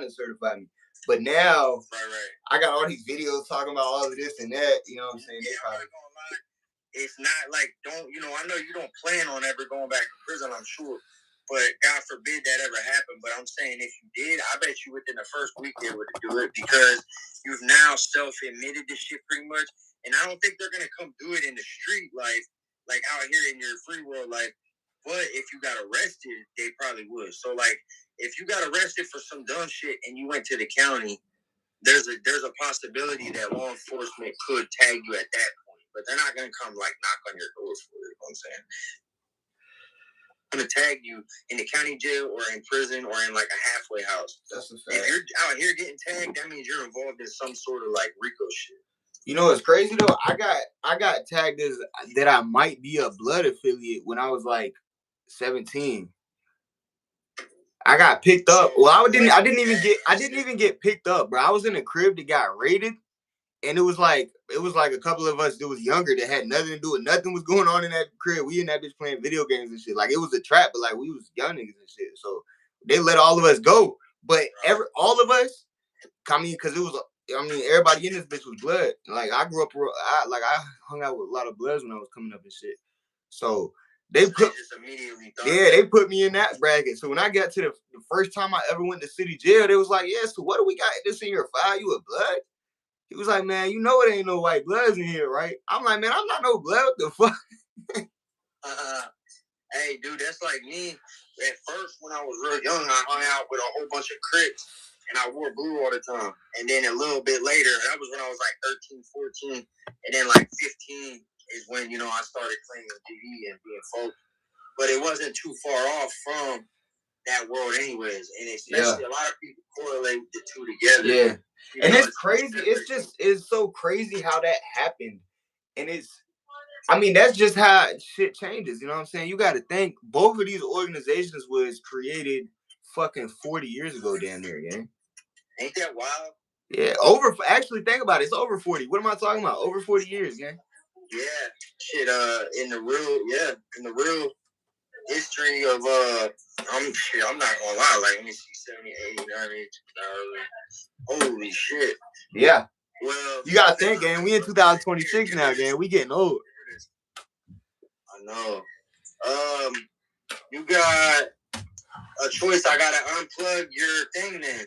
to certify me. But now I got all these videos talking about all of this and that, you know what I'm saying? They probably it's not like I know you don't plan on ever going back to prison, I'm sure. But God forbid that ever happened. But I'm saying if you did, I bet you within the first week they would do it because you've now self-admitted this shit pretty much. And I don't think they're gonna come do it in the street life, like out here in your free world life. But if you got arrested, they probably would. So like, if you got arrested for some dumb shit and you went to the county, there's a possibility that law enforcement could tag you at that point. But they're not gonna come like knock on your door for it. You know what I'm saying? Gonna tag you in the county jail or in prison or in like a halfway house. That's a fact. If you're out here getting tagged, that means you're involved in some sort of like RICO shit. You know what's crazy though? I got tagged as that I might be a blood affiliate when I was like 17. I got picked up. Well, I didn't even get picked up, bro. I was in a crib that got raided. And it was like a couple of us that was younger that had nothing to do with nothing was going on in that crib. We in that bitch playing video games and shit. Like it was a trap, but like we was young niggas and shit. So they let all of us go. But all of us, because it was everybody in this bitch was blood. Like I grew up, I hung out with a lot of bloods when I was coming up and shit. So they put me in that bracket. So when I got to the first time I ever went to city jail, they was like, yeah, so what do we got this in your file? You a blood? He was like, man, you know it ain't no white bloods in here, right? I'm like, man, I'm not no blood. What the fuck? Hey, dude, that's like me. At first, when I was real young, I hung out with a whole bunch of Crips, and I wore blue all the time. And then a little bit later, that was when I was like 13, 14. And then like 15 is when, I started claiming GD and being folk. But it wasn't too far off from that world anyways. And especially a lot of people correlate the two together. Yeah. And it's crazy. It's so crazy how that happened. And that's just how shit changes. You know what I'm saying? You got to think both of these organizations was created fucking 40 years ago, damn near, gang. Ain't that wild? Yeah, actually think about it. It's over 40. What am I talking about? Over 40 years, gang. Yeah. Shit, in the real history of I'm not gonna lie, like let me see, 70, 80, 90, 2000. Holy shit. Yeah. Well, you gotta think, gang, we in 2026 now, gang. We getting old. I know. You got a choice. I gotta unplug your thing then.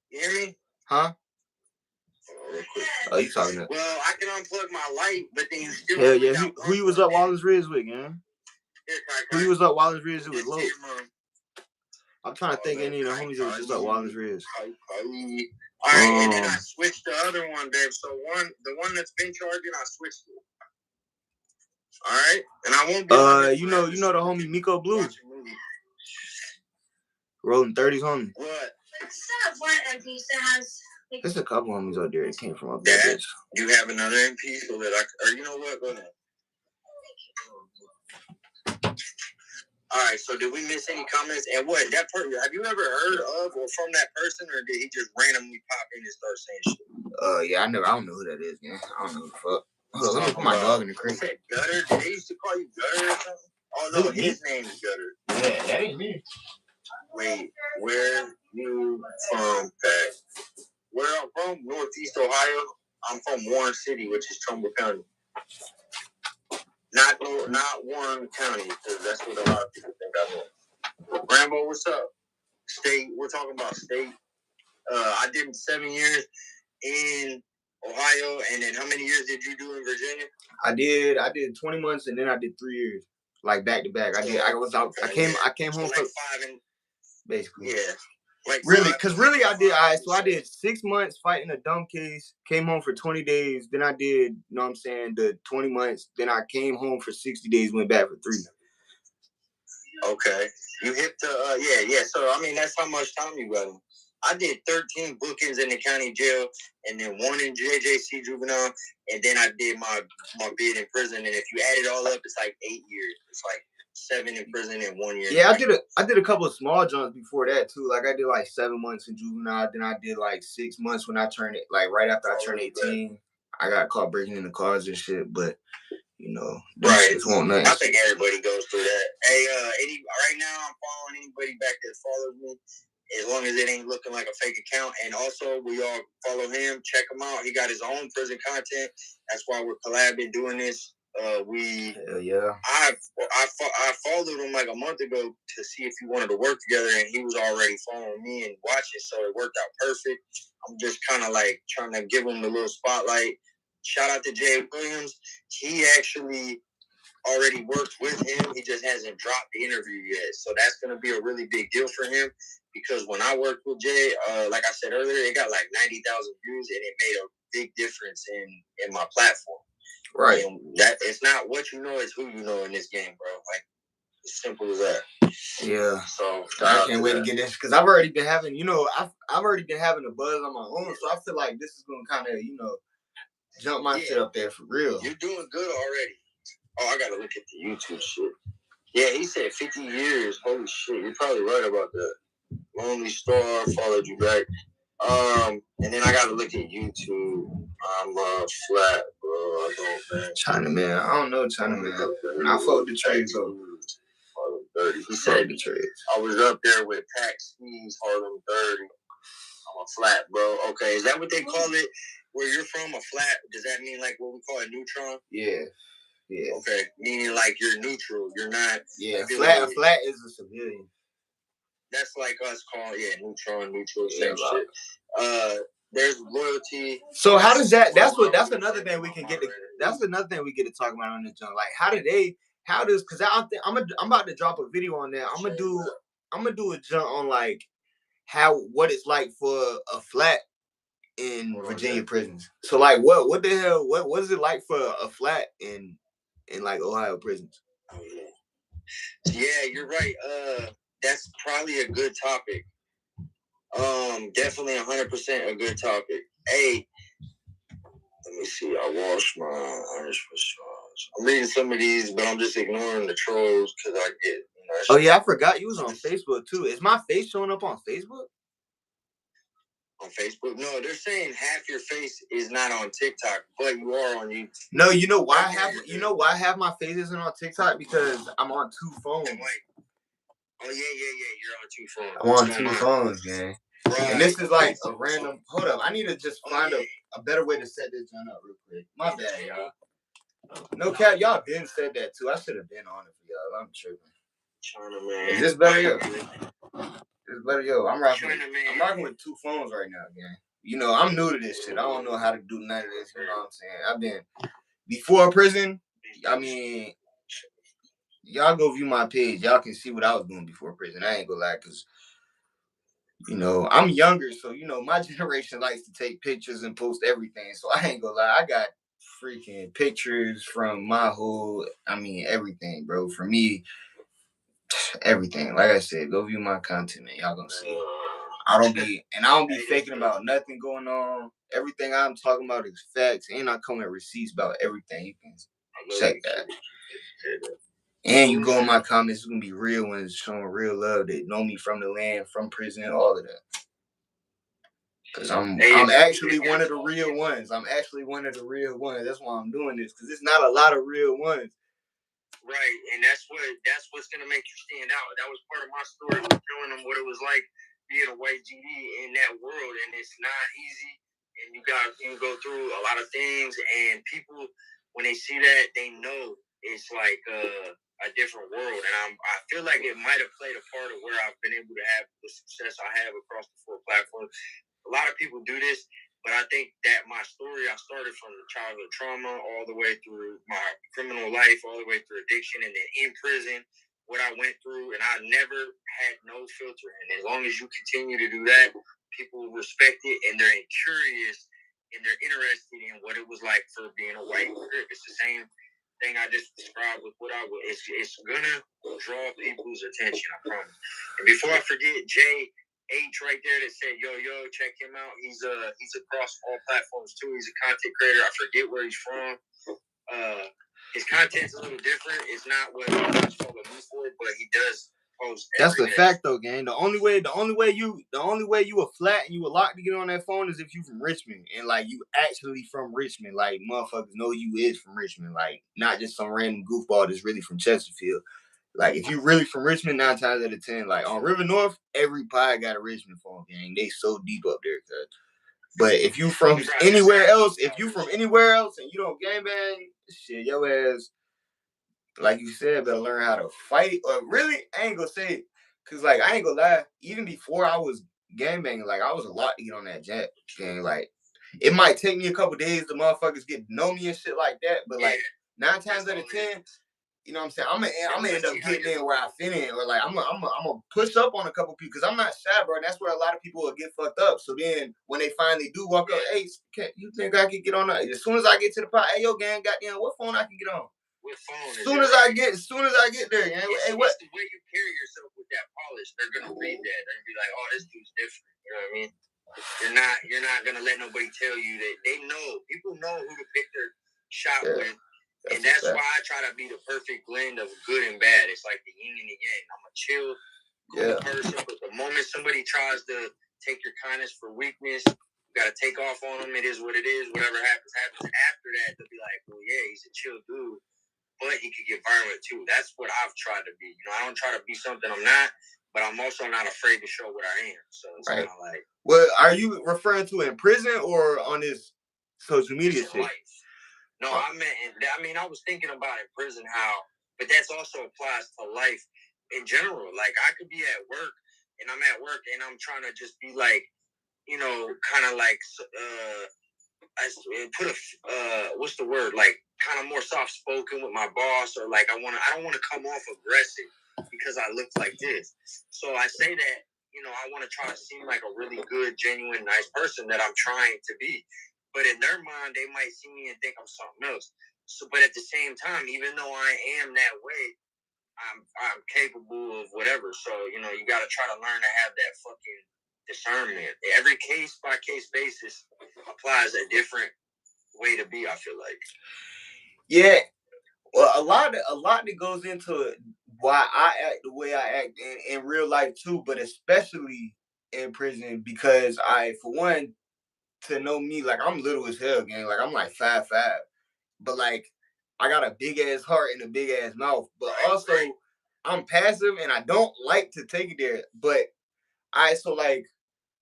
You hear me? Huh? Oh, you talking about? Well, I can unplug my light, but then you still. Hell yeah. Who you was up Wallace Ridge with, gang? Who you was up Wallace Ridge with Low? I'm trying to think any of the homies that was just up Wallace Ridge. All right, and then I switched the other one, babe. So the one that's been charging, I switched it. All right, and I won't be. You know the homie Miko Blue. Rolling 30s, homie. What? There's a couple homies out there that came from up there. Dad, you have another MP so that or you know what? Go ahead. All right, so did we miss any comments? And what, that person, have you ever heard of or from that person, or did he just randomly pop in and start saying shit? Yeah, I don't know who that is, man. I don't know who the fuck. Hold on, let me put my dog in the crate. Gutter? Did they used to call you Gutter or something? Oh, no, his name is Gutter. Yeah, that ain't me. Wait, where you from, Pat? Where I'm from, Northeast Ohio. I'm from Warren City, which is Trumbull County. Not Warren County, because that's what a lot of people think I know. Rambo, what's up? State, we're talking about state. I did 7 years in Ohio, and then how many years did you do in Virginia? I did 20 months, and then I did 3 years, like back to back. I came home for 5 and basically. Yeah. Like I did. I did 6 months fighting a dumb case. Came home for 20 days. Then I did, the 20 months. Then I came home for 60 days. Went back for 3. Okay, you hit the yeah. So that's how much time you got. I did 13 bookings in the county jail, and then 1 in JJC juvenile, and then I did my bid in prison. And if you add it all up, it's like 8 years. It's like 7 in prison and 1 year. Yeah, I did a couple of small jumps before that too. Like I did like 7 months in juvenile, then I did like 6 months when I turned it, like right after I turned 18. I got caught breaking into cars and shit, but you know, right. Won't nothing. I think everybody goes through that. Hey, right now I'm following anybody back that follows me, as long as it ain't looking like a fake account. And also, we all follow him. Check him out. He got his own prison content. That's why we're collabing doing this. Hell yeah. I followed him like a month ago to see if he wanted to work together, and he was already following me and watching, so it worked out perfect. I'm just kind of like trying to give him the little spotlight. Shout out to Jay Williams. He actually already worked with him. He just hasn't dropped the interview yet. So that's going to be a really big deal for him, because when I worked with Jay, like I said earlier, it got like 90,000 views, and it made a big difference in my platform. Right. And that it's not what you know, it's who you know in this game, bro. Like, as simple as that. Yeah. So I can't wait to get this, because I've already been having, I've already been having a buzz on my own, so I feel like this is going to kind of, jump my shit up there for real. You're doing good already. Oh, I got to look at the YouTube shit. Yeah, he said 50 years. Holy shit, you're probably right about that. Lonely Star followed you back. And then I got to look at YouTube. I'm flat, bro. I don't, man. Chinaman. I don't know Chinaman. I fuck the trades though. He said I was up there with Pac Steve's Harlem 30. I'm a flat, bro. Okay, is that what they call it? Where you're from, a flat? Does that mean like what we call a neutron? Yeah. Yeah. Okay, meaning like you're neutral. You're not. Yeah. A flat is a civilian. That's like us calling neutral, same shit. There's loyalty. So how does that? That's another thing we can get to. That's another thing we get to talk about on this jump. Like, because I'm about to drop a video on that. I'm gonna do a jump on like what it's like for a flat in Virginia prisons. So like, what the hell? What is it like for a flat in like Ohio prisons? Yeah, you're right. That's probably a good topic. Definitely 100% a good topic. Hey, let me see. I wash my Irish massage. I'm reading some of these, but I'm just ignoring the trolls because I get. Oh yeah, I forgot you was on Facebook too. Is my face showing up on Facebook? On Facebook? No, they're saying half your face is not on TikTok, but you are on YouTube. No, you know why I have my face isn't on TikTok? Because I'm on 2 phones. Oh yeah, you're on 2 phones. I'm on 2 phones, man. Right. And this is like a random. Hold up, I need to just find a better way to set this one up real quick. My bad, y'all. No cap, y'all been said that too. I should have been on it for y'all. I'm tripping. China, man. Is this better, yo? It's better, yo. I'm rocking with 2 phones right now, gang. I'm new to this shit. I don't know how to do none of this. You know what I'm saying? I've been before prison. I mean, y'all go view my page. Y'all can see what I was doing before prison. I ain't gonna lie, cause I'm younger, so my generation likes to take pictures and post everything. So I ain't gonna lie, I got freaking pictures from my whole. Everything, bro. For me, everything. Like I said, go view my content, man. Y'all gonna see. I don't be faking about nothing going on. Everything I'm talking about is facts, and I come with receipts about everything. You can check that. And you go in my comments, it's gonna be real ones showing real love. They know me from the land, from prison, all of that. Cause I'm actually one of the real ones. That's why I'm doing this. Cause there's not a lot of real ones. Right, and that's what's gonna make you stand out. That was part of my story, was showing them what it was like being a white GD in that world, and it's not easy. And you go through a lot of things, and people, when they see that, they know it's like a different world. And I feel like it might have played a part of where I've been able to have the success I have across the 4 platforms. A lot of people do this, but I think that my story, I started from childhood trauma all the way through my criminal life, all the way through addiction, and then in prison, what I went through, and I never had no filter. And as long as you continue to do that, people respect it, and they're curious, and they're interested in what it was like for being a white Crip. It's the same thing I just described with what I was. It's gonna draw people's attention, I promise. And before I forget, Jay H right there that said, yo, check him out. He's across all platforms too. He's a content creator. I forget where he's from. his content's a little different. It's not what he's following me for, but he does post. That's the fact, though, gang. The only way you a flat and you a lock to get on that phone is if you from Richmond and like you actually from Richmond. Like motherfuckers know you is from Richmond. Like not just some random goofball that's really from Chesterfield. Like if you really from Richmond, 9 times out of 10, like on River North, every pod got a Richmond phone, gang. They so deep up there, cuz. But if you from anywhere else, and you don't gangbang, shit, your ass, like you said, better learn how to fight. Or really, I ain't gonna say it, cause like I ain't gonna lie. Even before I was gangbanging, like I was a lot to get on that jet gang. Like it might take me a couple days to motherfuckers get to know me and shit like that. But like 9 times out of 10, you know what I'm saying? I'm gonna end up getting in where I fit in, or like I'm gonna push up on a couple people because I'm not shy, bro. And that's where a lot of people will get fucked up. So then when they finally do walk up, hey, you think I can get on that? As soon as I get to the pot, hey yo, gang, goddamn, what phone I can get on? What phone? As soon as I get there, gang. Hey, what? It's the way you carry yourself with that polish. They're gonna read that. They're gonna be like, oh, this dude's different. You know what I mean? You're not gonna let nobody tell you that. They know. People know who to pick their shot with. And that's why I try to be the perfect blend of good and bad. It's like the yin and the yang. I'm a chill, cool person, but the moment somebody tries to take your kindness for weakness, you gotta take off on them. It is what it is. Whatever happens. After that, they'll be like, well, yeah, he's a chill dude, but he could get violent too. That's what I've tried to be. I don't try to be something I'm not, but I'm also not afraid to show what I am. So it's kind of like. Well, are you referring to in prison or on this social media shit? Life. No, I was thinking about in prison how, but that's also applies to life in general. Like I could be at work and I'm at work and I'm trying to just be like, kind of like, I put what's the word? Like kind of more soft spoken with my boss, or like I don't want to come off aggressive because I look like this. So I say that, I want to try to seem like a really good, genuine, nice person that I'm trying to be. But in their mind, they might see me and think I'm something else. So, but at the same time, even though I am that way, I'm capable of whatever. So, you got to try to learn to have that fucking discernment. Every case by case basis applies a different way to be. I feel like. Yeah, well, a lot that goes into why I act the way I act in real life too, but especially in prison because for one. To know me, like I'm little as hell, gang. Like I'm like 5'5", but like I got a big ass heart and a big ass mouth. But also I'm passive and I don't like to take it there. But so like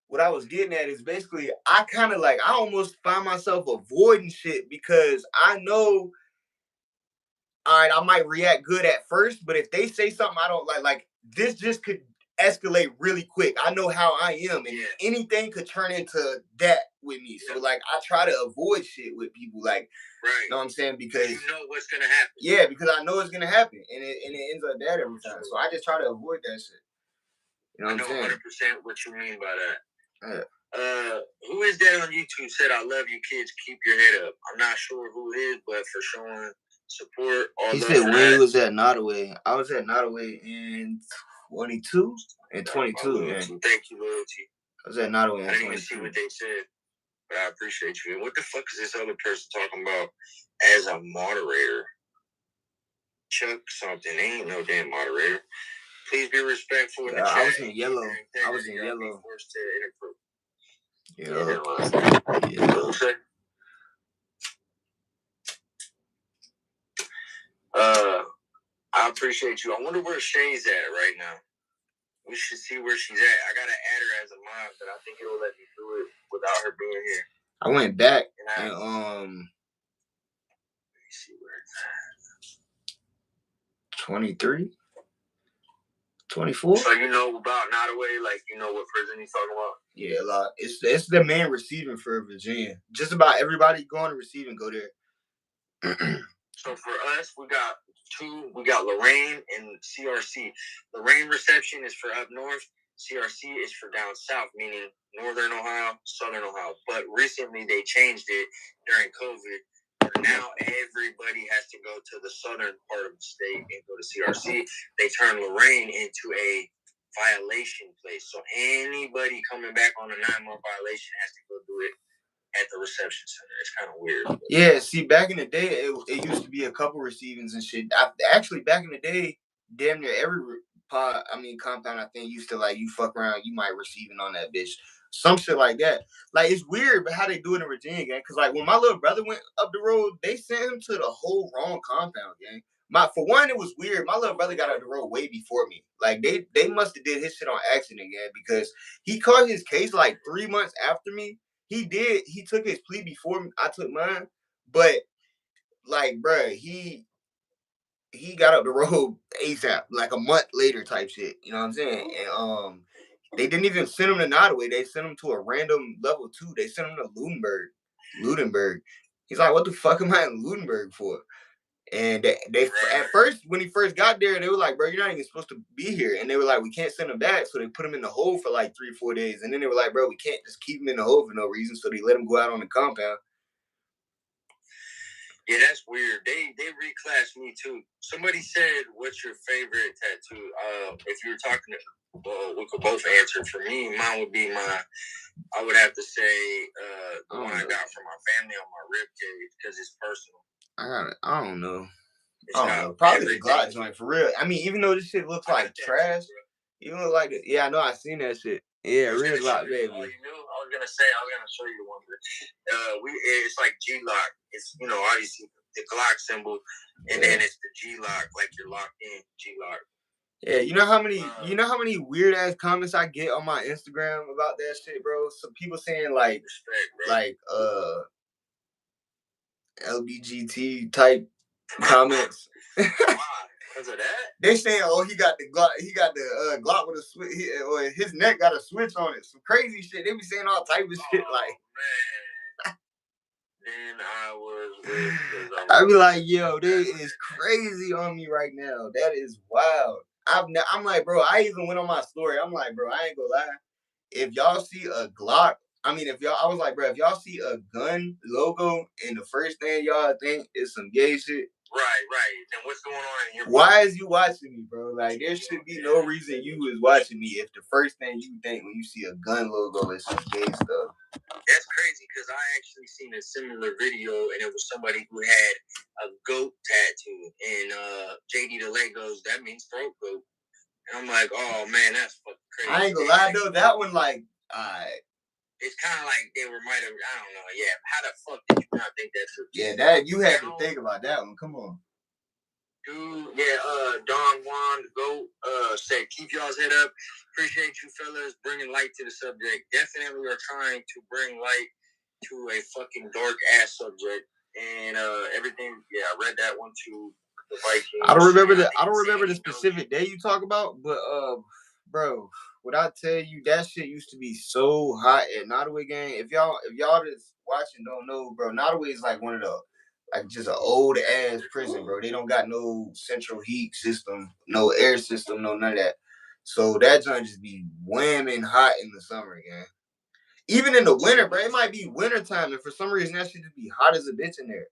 what I was getting at is basically I kind of like I almost find myself avoiding shit because I know, all right, I might react good at first, but if they say something I don't like this just could escalate really quick. I know how I am, and anything could turn into that with me. So like I try to avoid shit with people, like you know what I'm saying? Because you know what's gonna happen. Yeah, because I know it's gonna happen, and it ends up that every time. So I just try to avoid that shit. You know what I'm saying? 100% what you mean by that. Yeah. Who is that on YouTube said, "I love you, kids. Keep your head up." I'm not sure who it is, but for showing support. He said when he was at Nottoway. I was at Nottoway in 22 and 22. Yeah. Thank you, Loyalty. I was at Nottoway in 22. I didn't even see what they said, but I appreciate you. And what the fuck is this other person talking about as a moderator? Chuck something. They ain't no damn moderator. Please be respectful in the chat. I was in yellow. I appreciate you. I wonder where Shay's at right now. We should see where she's at. I gotta add her as a mod, but I think it'll let me do it without her being here. I went back and let me see where it's at. 23, 24. So you know about Nottoway, like you know what prison he's talking about? Yeah, a lot. It's the main receiving for Virginia. Just about everybody going to receive and go there. So for us, we got two. We got Lorraine and CRC. Lorraine reception is for up north. CRC is for down south, meaning Northern Ohio, Southern Ohio. But recently they changed it during COVID. Now everybody has to go to the southern part of the state and go to CRC. They turned Lorraine into a violation place. So anybody coming back on a 9-month violation has to go do it at the reception center. It's kind of weird. Yeah, see, back in the day, it used to be a couple receivings and shit. Actually, back in the day, damn near every compound, I think used to like you fuck around, you might receiving on that bitch, some shit like that. Like it's weird, but how they do it in Virginia, gang? Because like when my little brother went up the road, they sent him to the whole wrong compound, gang. For one, it was weird. My little brother got up the road way before me. Like they must have did his shit on accident, gang, because he caught his case like 3 months after me. He took his plea before I took mine, but like, bruh, he got up the road ASAP, like a month later type shit. You know what I'm saying? And they didn't even send him to Nottoway. They sent him to a random level 2. They sent him to Ludenberg. He's like, what the fuck am I in Ludenberg for? And they at first, when he first got there, they were like, bro, you're not even supposed to be here. And they were like, we can't send him back. So they put him in the hole for like 3-4 days. And then they were like, bro, we can't just keep him in the hole for no reason. So they let him go out on the compound. Yeah, that's weird. They reclassed me too. Somebody said, "What's your favorite tattoo?" If you were talking to, we could both answer. For me, mine would be I would have to say the one I got from my family on my rib cage because it's personal. I don't know. Probably the Glock joint for real. I mean, even though this shit looks like trash, even look like it. Yeah, I know. I seen that shit. Yeah, real Glock, baby. Oh, you knew? I was gonna show you one. It's like G-Lock. It's obviously the Glock symbol, and then it's the G-Lock, like you're locked in G-Lock. Yeah, you know how many weird ass comments I get on my Instagram about that shit, bro. Some people saying like, LBGT type comments. Because of that? They saying, oh, he got the Glock with a switch, or his neck got a switch on it. Some crazy shit. They be saying all type of shit like. Man. Then I be like, yo, they is crazy on me right now. That is wild. I'm like, bro, I even went on my story. I'm like, bro, I ain't gonna lie. If y'all see a Glock, I was like, bro, if y'all see a gun logo and the first thing y'all think is some gay shit. Right. Then what's going on in your Why is you watching me, bro? Like, there should be no reason you is watching me if the first thing you think when you see a gun logo is some gay stuff. That's crazy because I actually seen a similar video and it was somebody who had a goat tattoo and JD the Legos, that means throat goat. And I'm like, oh man, that's fucking crazy. I ain't gonna lie though, that one like, it's kind of like they might have, I don't know, yeah. How the fuck did you not think that? Yeah, that you had to think about that one. Come on. Dude, yeah, Don Juan, the GOAT, said, keep y'all's head up. Appreciate you fellas bringing light to the subject. Definitely are trying to bring light to a fucking dark-ass subject. And everything, yeah, I read that one too. The Vikings. I don't remember the specific day you talk about, but, bro, what I tell you, that shit used to be so hot at Nottoway, gang. If y'all just watching don't know, bro, Nottoway is like one of the, like just an old ass prison, bro. They don't got no central heat system, no air system, no none of that. So that joint just be whamming hot in the summer, gang. Even in the winter, bro, it might be winter time, and for some reason that shit just be hot as a bitch in there.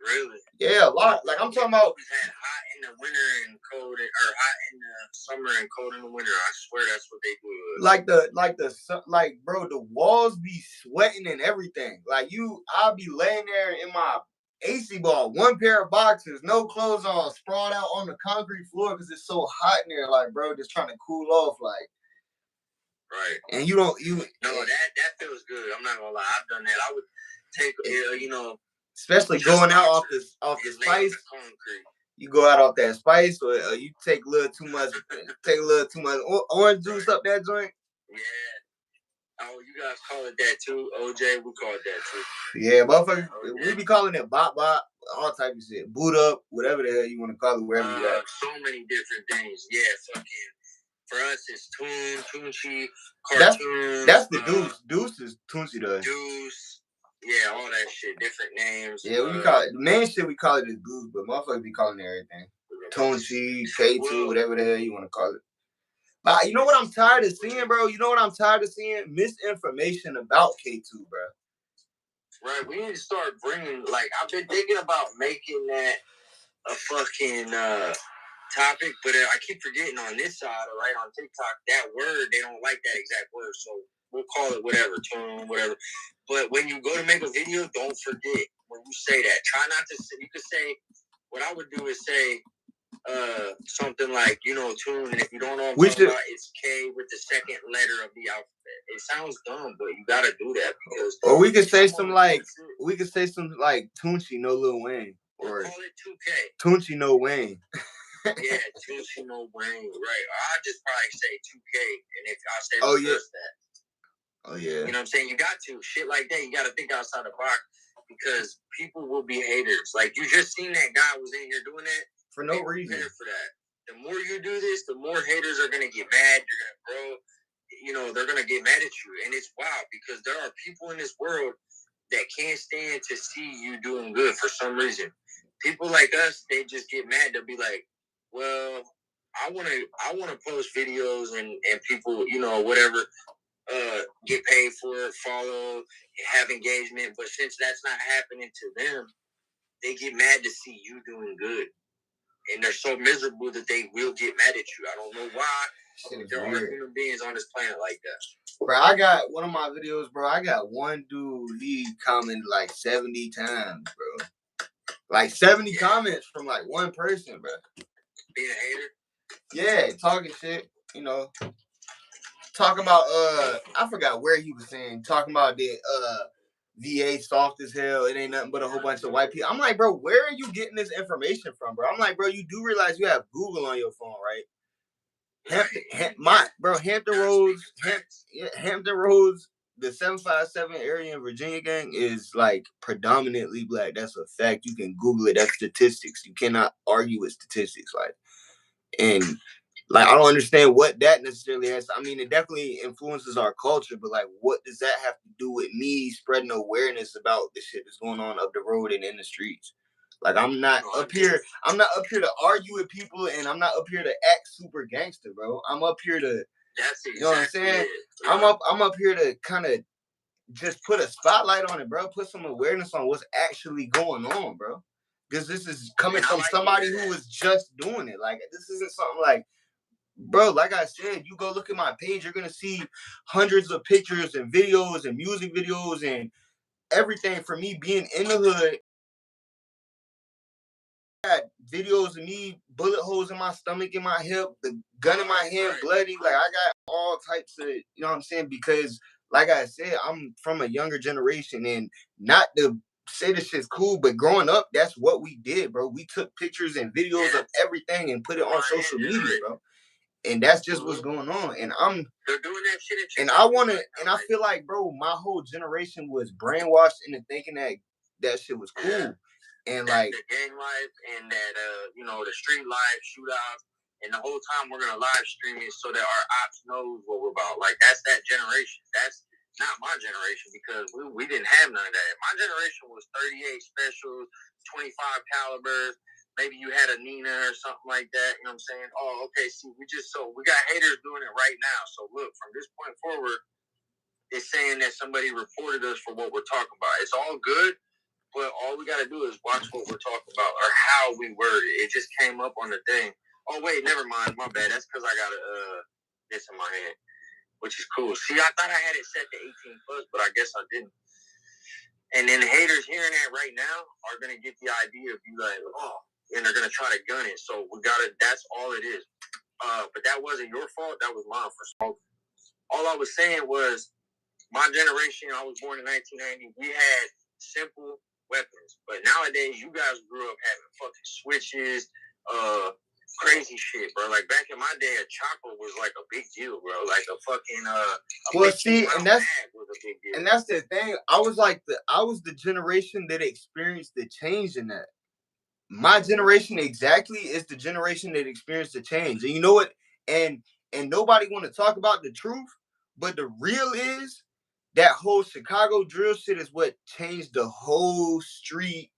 Really? Yeah, a lot. Like I'm talking about. We had hot in the winter and cold, or hot in the summer and cold in the winter. I swear that's what they do. Like bro, the walls be sweating and everything. Like I'll be laying there in my AC ball, one pair of boxers, no clothes on, sprawled out on the concrete floor because it's so hot in there. Like, bro, just trying to cool off, like. Right. And No, that feels good. I'm not gonna lie. I've done that. I would take, especially going out off the spice. You go out off that spice, or you take a little too much. Orange juice up that joint. Yeah. Oh, you guys call it that too, OJ? We call it that too. Yeah, motherfucker. We be calling it bop, all type of shit. Boot up, whatever the hell you want to call it, wherever you at. So many different things. Yeah, fucking. For us, it's Tunchi, cartoon. That's the Deuce. Deuce is Tunchi though. Deuce. Yeah, all that shit. Different names. Yeah, we call it, the main shit we call it is Deuce, but motherfuckers be calling it everything. Tunchi, K2, whatever the hell you want to call it. But you know what I'm tired of seeing, bro? You know what I'm tired of seeing? Misinformation about K2, bro. Right, we need to start bringing, like, I've been thinking about making that a fucking topic, but I keep forgetting on this side, or right on TikTok, that word, they don't like that exact word, so we'll call it whatever, tune, whatever. But when you go to make a video, don't forget when you say that. Try not to say, you could say, what I would do is say, something like, tune, and if you don't know what I'm talking about, it's K with the second letter of the alphabet. It sounds dumb, but you gotta do that because. Or we could say some like Tunchi no Lil Wayne, or call it 2K. Tunchi no Wayne. Yeah, Tunchi no Wayne, right? I'll just probably say 2K, and if I say reverse that. Oh yeah. You know what I'm saying? You got to shit like that. You got to think outside the box because people will be haters. Like you just seen that guy was in here doing that for no reason. For that. The more you do this, the more haters are gonna get mad. You're gonna grow. They're gonna get mad at you, and it's wild because there are people in this world that can't stand to see you doing good for some reason. People like us, they just get mad. They'll be like, "Well, I wanna post videos and people, whatever." Get paid for it, follow, have engagement. But since that's not happening to them, they get mad to see you doing good. And they're so miserable that they will get mad at you. I don't know why. There are human beings on this planet like that. Bro, I got one of my videos, bro. I got one dude, he commented like 70 times, bro. Like 70 comments from like one person, bro. Being a hater? Yeah, talking shit, talking about I forgot where he was saying, talking about the VA soft as hell, it ain't nothing but a whole bunch of white people. I'm like, bro, where are you getting this information from, bro? I'm like, bro, you do realize you have Google on your phone, right? Hampton Roads, the 757 area in Virginia, gang, is like predominantly black. That's a fact. You can Google it. That's statistics. You cannot argue with statistics, and I don't understand what that necessarily has. I mean, it definitely influences our culture, but what does that have to do with me spreading awareness about the shit that's going on up the road and in the streets? I'm not up here to argue with people, and I'm not up here to act super gangster, bro. I'm up here to, you know what I'm saying? I'm up here to kind of just put a spotlight on it, bro. Put some awareness on what's actually going on, bro. Because this is coming from somebody who was just doing it. This isn't something bro, like I said, you go look at my page, you're gonna see hundreds of pictures and videos and music videos and everything from me being in the hood. I got videos of me, bullet holes in my stomach, in my hip, the gun in my hand, bloody. I got all types of, you know what I'm saying? Because, like I said, I'm from a younger generation, and not to say this shit's cool, but growing up, that's what we did, bro. We took pictures and videos of everything and put it on social media, bro. And that's just what's going on. And they're doing that shit. And I feel like, bro, my whole generation was brainwashed into thinking that shit was cool. Yeah. And the gang life and that the street life, shootouts, and the whole time we're gonna live stream it so that our ops knows what we're about. That's that generation. That's not my generation because we didn't have none of that. My generation was 38 specials, 25 calibers. Maybe you had a Nina or something like that. You know what I'm saying? Oh, okay. See, we got haters doing it right now. So look, from this point forward, it's saying that somebody reported us for what we're talking about. It's all good, but all we got to do is watch what we're talking about or how we word it. It just came up on the thing. Oh, wait, never mind. My bad. That's because I got this in my hand, which is cool. See, I thought I had it set to 18 plus, but I guess I didn't. And then the haters hearing that right now are going to get the idea of you like, oh, and they're going to try to gun it. So that's all it is. But that wasn't your fault. That was mine for smoking. All I was saying was my generation, I was born in 1990, we had simple weapons. But nowadays, you guys grew up having fucking switches, crazy shit, bro. Back in my day, a chopper was a big deal, bro. A fucking and that's the thing. I was the generation that experienced the change in that. My generation exactly is the generation that experienced the change. And you know what? And nobody want to talk about the truth, but the real is that whole Chicago drill shit is what changed the whole street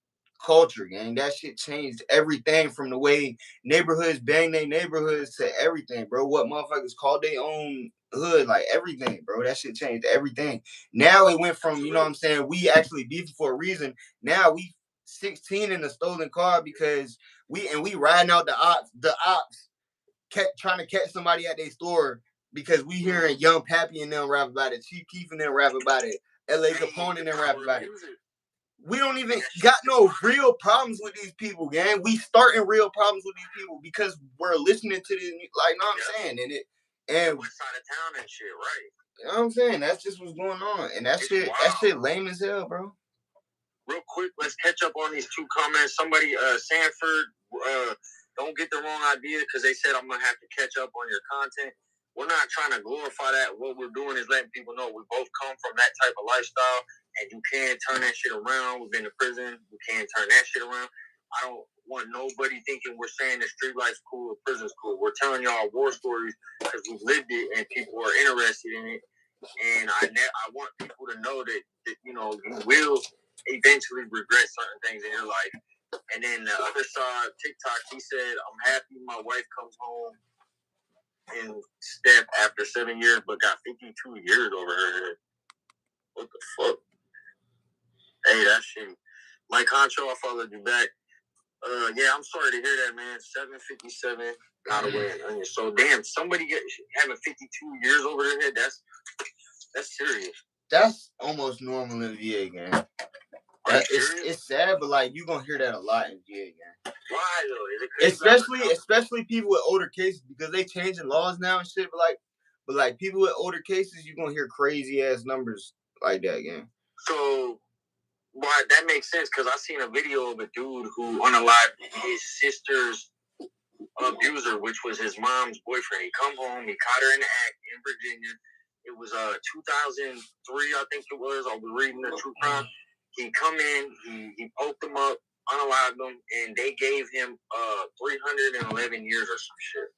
culture, gang. That shit changed everything from the way neighborhoods bang their neighborhoods to everything, bro. What motherfuckers call their own hood, everything, bro. That shit changed everything. Now it went from, you know what I'm saying, we actually beefing for a reason. Now we 16 in a stolen car because we riding out the ops kept trying to catch somebody at their store because we hearing Young Pappy and them rap about it, Chief Keef and them rap about it, L.A. Capone and them rap about it. We don't even got no real problems with these people, gang. We starting real problems with these people because we're listening to this, like, know what I'm saying? And west side of town and shit, right? You know what I'm saying? That's just what's going on. And that shit lame as hell, bro. Real quick, let's catch up on these two comments. Somebody, Sanford, don't get the wrong idea because they said I'm going to have to catch up on your content. We're not trying to glorify that. What we're doing is letting people know we both come from that type of lifestyle, and you can turn that shit around. We've been to prison. We can turn that shit around. I don't want nobody thinking we're saying that street life's cool or prison's cool. We're telling y'all war stories because we've lived it and people are interested in it. And I want people to know that you know, you will eventually regret certain things in your life. And then the other side, TikTok, he said, I'm happy my wife comes home and step after 7 years, but got 52 years over her head. What the fuck? Hey, that's shitty. Mike Concho, I followed you back. Yeah, I'm sorry to hear that, man. 757 got away an onion. So damn, somebody having 52 years over their head, that's serious. That's almost normal in VA, gang. It's sad, but like you gonna hear that a lot in VA, gang. Why though? Is it especially people with older cases because they changing laws now and shit. But like people with older cases, you gonna hear crazy ass numbers like that, gang. So. Why that makes sense because I seen a video of a dude who unalived his sister's abuser, which was his mom's boyfriend. He come home, he caught her in the act in Virginia. It was 2003, I think it was. I was reading the true crime. He come in, he poked him up, unalived him, and they gave him 311 years or some shit.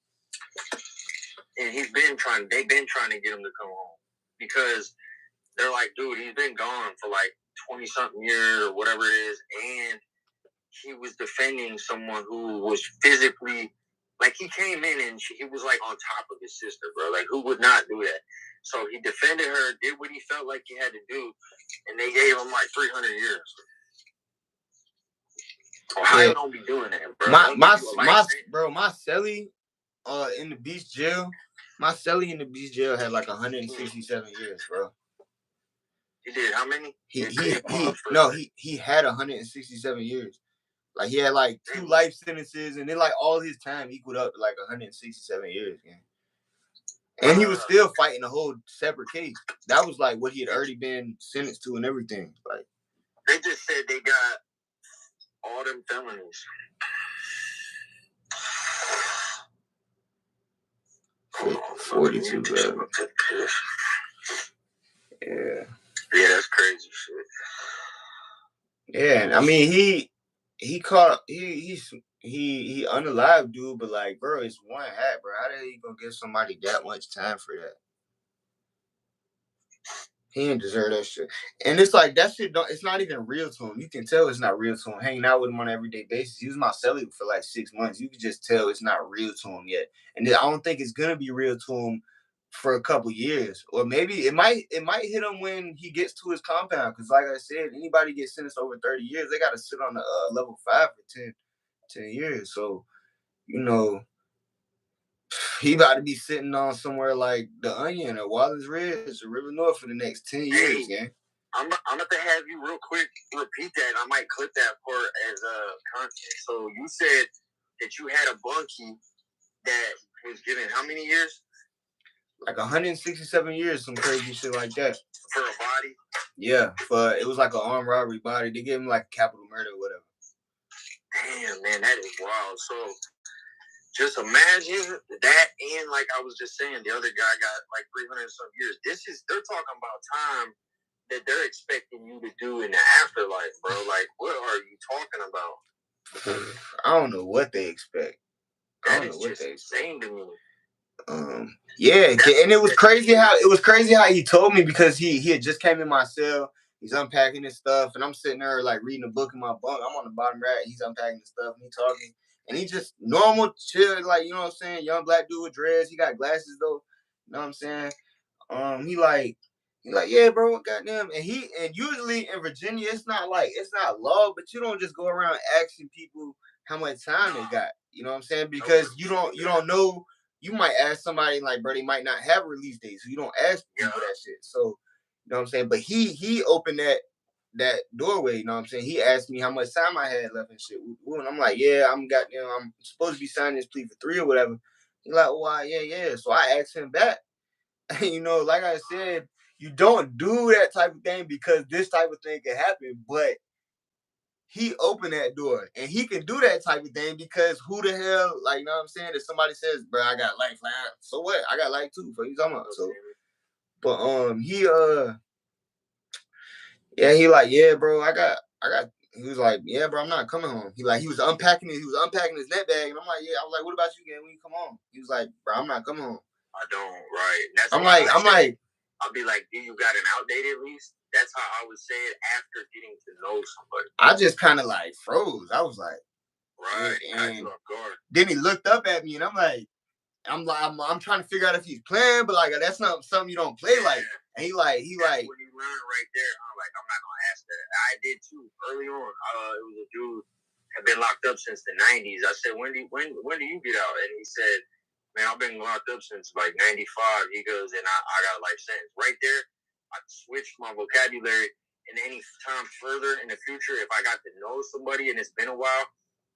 And they've been trying to get him to come home because they're like, dude, he's been gone for like 20-something years or whatever it is, and he was defending someone who was physically, like, he came in and he was like on top of his sister, bro. Like, who would not do that? So he defended her, did what he felt like he had to do, and they gave him like 300 years. Ohio don't be doing that, bro. My celly in the beach jail, had like 167 years, bro. He did how many? He had 167 years. Like he had like 2 life sentences, and then like all his time equaled up to like 167 years, man. And he was still fighting a whole separate case. That was like what he had already been sentenced to and everything. Like they just said they got all them felonies. 42, bro. Yeah. Yeah, that's crazy shit. Yeah, I mean he unalived dude, but like, bro, it's one hat, bro. How the hell you gonna give somebody that much time for that? He didn't deserve that shit. And it's like that shit it's not even real to him. You can tell it's not real to him. Hanging out with him on an everyday basis. He was my celly for like 6 months. You can just tell it's not real to him yet. And I don't think it's gonna be real to him for a couple years. Or maybe it might hit him when he gets to his compound. Because like I said, anybody gets sentenced over 30 years, they gotta sit on the level 5 for 10 years. So, you know, he about to be sitting on somewhere like The Onion or Wallace Ridge or River North for the next 10 years, gang. I'm going to have you real quick repeat that. I might clip that part as content. So you said that you had a bunkie that was given how many years? Like 167 years, some crazy shit like that. For a body? Yeah, it was like an armed robbery body. They gave him like capital murder or whatever. Damn, man, that is wild. So just imagine that, and like I was just saying, the other guy got like 300 some years. They're talking about time that they're expecting you to do in the afterlife, bro. Like, what are you talking about? I don't know what they expect. That is just insane to me. Yeah, and it was crazy how he told me because he had just came in my cell. He's unpacking his stuff, and I'm sitting there like reading a book in my bunk. I'm on the bottom rack. He's unpacking his stuff, and he talking, and he just normal, chill, like, you know what I'm saying, young black dude with dreads. He got glasses though, you know what I'm saying. He like, yeah, bro, goddamn. And usually in Virginia, it's not law, but you don't just go around asking people how much time they got. You know what I'm saying? Because you don't know you might ask somebody like, bro, they might not have a release date, so you don't ask people that shit. So, you know what I'm saying? But he opened that doorway, you know what I'm saying? He asked me how much time I had left and shit. And I'm like, yeah, I'm supposed to be signing this plea for 3 or whatever. He's like, well, yeah. So I asked him back. You know, like I said, you don't do that type of thing because this type of thing can happen, but he opened that door and he can do that type of thing because who the hell, like, you know what I'm saying? If somebody says, bro, I got life, like, so what? I got life too. For you talking about? So, but he like, yeah, bro, I got. He was like, yeah, bro, I'm not coming home. He was unpacking his net bag, and I'm like, yeah. I was like, what about you, gang? When you come home? He was like, bro, I'm not coming home. I don't, right? That's I'm like, I'll be like, do you got an outdated lease? That's how I would say it after getting to know somebody. I just kind of like froze. I was like, right. And then he looked up at me, and I'm trying to figure out if he's playing, but like that's not something you don't play like. And he like when you learn right there, I'm like, I'm not gonna ask that. I did too early on. It was a dude had been locked up since the 90s. I said, when do you get out? And he said, man, I've been locked up since like 95. He goes, and I got a life sentence. Right there, I switched my vocabulary. And any time further in the future, if I got to know somebody and it's been a while,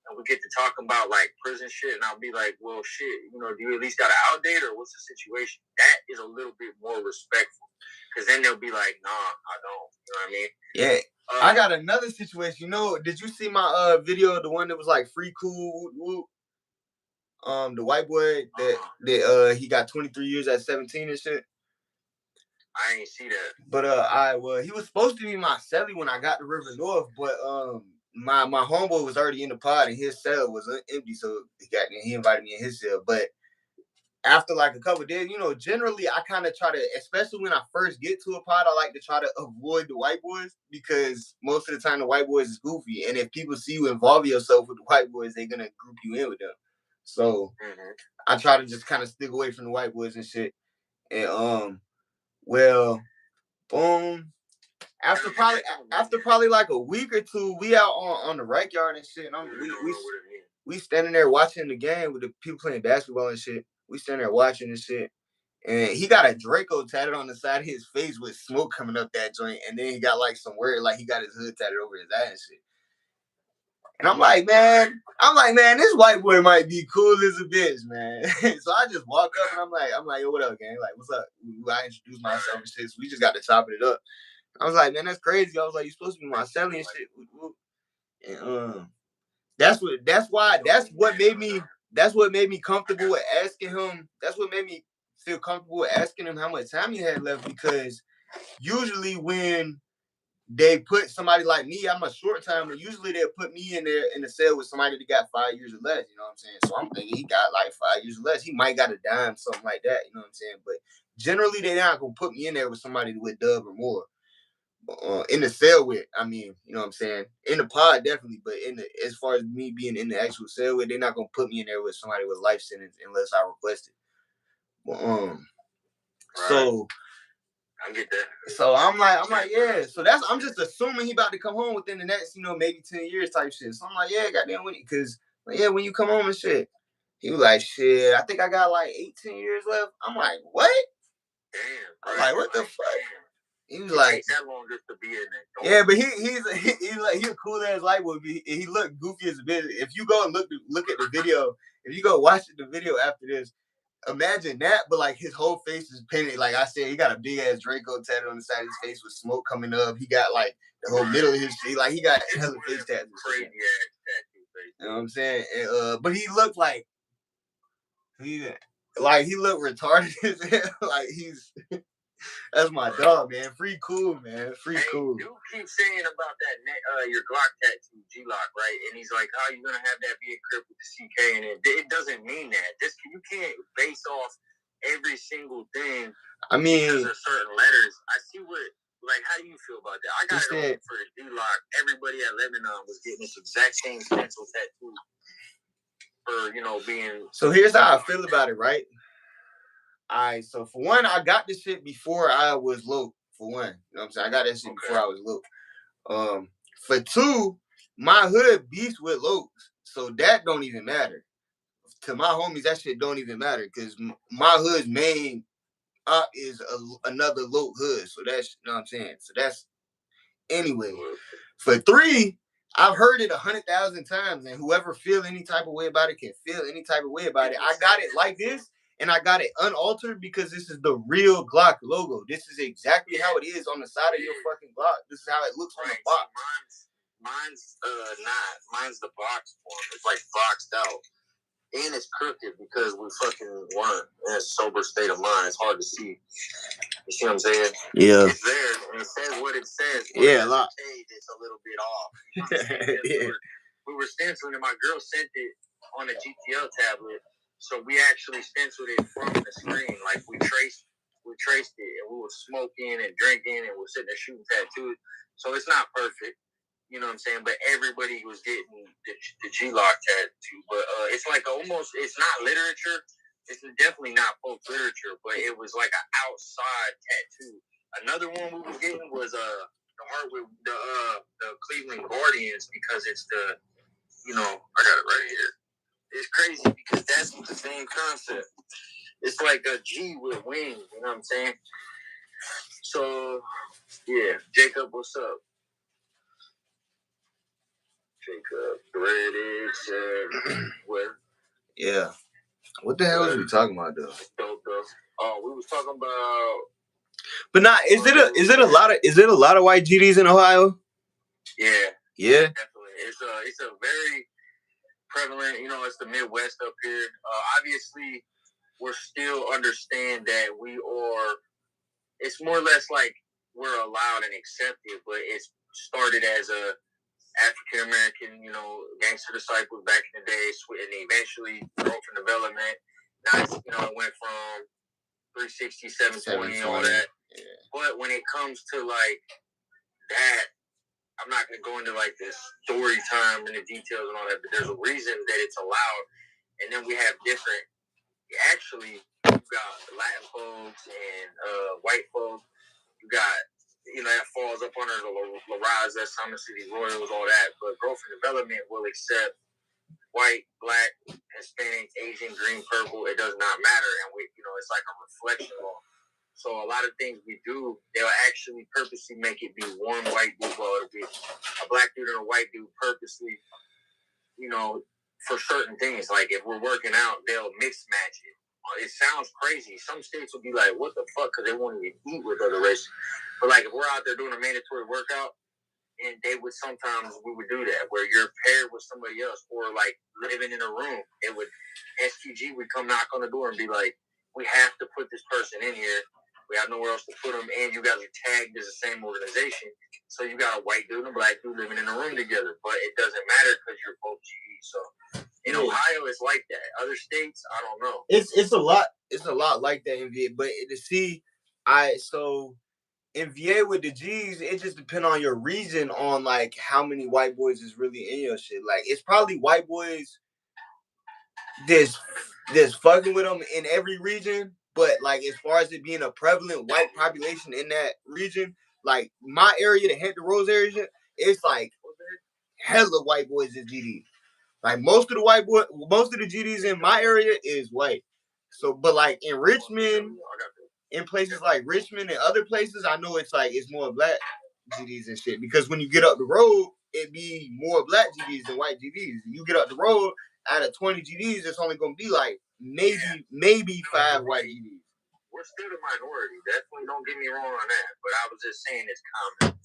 and we get to talk about like prison shit, and I'll be like, well, shit, you know, do you at least got an outdate or what's the situation? That is a little bit more respectful. Because then they'll be like, nah, I don't. You know what I mean? Yeah. I got another situation. You know, did you see my video, the one that was like free cool whoop? The white boy that he got 23 years at 17 and shit. I ain't see that. But he was supposed to be my celly when I got to River North, but my homeboy was already in the pod and his cell was empty, so he invited me in his cell. But after like a couple of days, you know, generally I kind of try to, especially when I first get to a pod, I like to try to avoid the white boys because most of the time the white boys is goofy, and if people see you involve yourself with the white boys, they're gonna group you in with them. So I try to just kind of stick away from the white boys and shit. And well, boom. After probably like a week or two, we out on the rec yard and shit. And we standing there watching the game with the people playing basketball and shit. We standing there watching this shit. And he got a Draco tatted on the side of his face with smoke coming up that joint. And then he got like some word, like he got his hood tatted over his ass and shit. And I'm like, man, this white boy might be cool as a bitch, man. So I just walk up and I'm like, yo, what up, gang? Like, what's up? I introduced myself and shit. So we just got to chopping it up. I was like, man, that's crazy. I was like, you supposed to be my celly and shit. And that's what made me comfortable with asking him. That's what made me feel comfortable with asking him how much time he had left, because usually when they put somebody like me, I'm a short timer. Usually they'll put me in there in the cell with somebody that got 5 years or less. You know what I'm saying? So I'm thinking he got like 5 years or less. He might got a dime, something like that. You know what I'm saying? But generally they're not gonna put me in there with somebody with dub or more. In the cell with, I mean, you know what I'm saying? In the pod, definitely, but as far as me being in the actual cell with, they're not gonna put me in there with somebody with life sentence unless I request it. But, so I get that. So I'm like, yeah. So I'm just assuming he about to come home within the next, maybe 10 years type shit. So I'm like, yeah, goddamn, because when you come home and shit. He was like, shit, I think I got like 18 years left. I'm like, what? Damn. I'm like, what the fuck? He was like, that long just to be in there. Yeah, but he's a cool ass light boy. He looked goofy as a bitch. If you go and look at the video, if you go watch the video after this, imagine that, but like his whole face is painted. Like I said, he got a big ass Draco tatted on the side of his face with smoke coming up. He got like the whole middle of his face. Like he got hella face tattoos. Crazy ass tattoo face. You know what I'm saying? And, but he looked like he looked retarded as hell. Like he's. That's my dog, man. Free cool, man. Free cool. You keep saying about that your Glock tattoo, G-Lock, right? And he's like, how you gonna have that be encrypted with the CK in it? It doesn't mean that. You can't base off every single thing. I mean, because of certain letters. I see how do you feel about that? I got it for the G-Lock. Everybody at Lebanon was getting this exact same pencil tattoo for, being. So here's how I feel about it, right? Alright, so for one, I got this shit before I was low. For one, you know what I'm saying? I got that shit before I was low. For two, my hood beats with lows, so that don't even matter. to my homies, that shit don't even matter because my hood's main is another low hood. So that's, you know what I'm saying? So that's, anyway. For 3, I've heard it 100,000 times, and whoever feel any type of way about it can feel any type of way about it. I got it like this, and I got it unaltered because this is the real Glock logo. This is exactly how it is on the side of your fucking Glock. This is how it looks on the box. Mine's not. Mine's the box form. It's like boxed out. And it's crooked because we fucking weren't in a sober state of mind. It's hard to see. You see what I'm saying? Yeah. It's there, and it says what it says. Yeah, a lot. It's a little bit off. Yeah. We were stenciling, and my girl sent it on a GTL tablet. So we actually stenciled it from the screen. Like, we traced it, and we were smoking and drinking, and we were sitting there shooting tattoos. So it's not perfect. You know what I'm saying? But everybody was getting the G-Lock tattoo. But it's like almost, it's not literature. It's definitely not folk literature, but it was like an outside tattoo. Another one we were getting was the heart with the Cleveland Guardians, because it's the, you know, I got it right here. It's crazy because that's the same concept. It's like a G with wings, you know what I'm saying? So, yeah. Jacob, what's up? Jacob, Reddit, where? Yeah. What the hell was we talking about though? Oh, we was talking about. But not. Is it a lot of white GDs in Ohio? Yeah. Yeah. Definitely. It's a very prevalent. You know, it's the Midwest up here. Obviously, we're still understand that we are. It's more or less like we're allowed and accepted, but it's started as a African American, you know, gangster disciples back in the day, and eventually growth and development. Now, you know, it went from 360, 720, all that. Yeah. But when it comes to like that, I'm not going to go into like this story time and the details and all that, but there's a reason that it's allowed. And then we have different, actually, you got Latin folks and white folks. You got, you know, that falls up under the La Raza, Summer City Royals, all that. But growth and development will accept white, black, Hispanic, Asian, green, purple. It does not matter. And we, you know, it's like a reflection law. So a lot of things we do, they'll actually purposely make it be one white dude. Well, it'll be a black dude and a white dude purposely, you know, for certain things. Like if we're working out, they'll mismatch it. It sounds crazy. Some states will be like, what the fuck? Because they won't even eat with other races. But like if we're out there doing a mandatory workout, and we would do that where you're paired with somebody else, or like living in a room. It would, SQG would come knock on the door and be like, we have to put this person in here. We have nowhere else to put them, and you guys are tagged as the same organization. So you got a white dude and a black dude living in a room together, but it doesn't matter because you're both GE. So in Ohio, it's like that. Other states, I don't know. It's a lot. It's a lot like that in VA. But to see, in VA with the G's, it just depends on your region on like how many white boys is really in your shit. Like it's probably white boys that's fucking with them in every region. But like as far as it being a prevalent white population in that region, like my area, the Hampton Roads area, it's like hella white boys is GD. Like most of the GDs in my area is white. So, but like in Richmond, in places like Richmond and other places, I know it's more black GDs and shit. Because when you get up the road, it be more black GDs than white GDs. You get up the road, out of 20 GDs, it's only gonna be like maybe 5 white GDs. We're still the minority. Definitely don't get me wrong on that. But I was just saying it's common.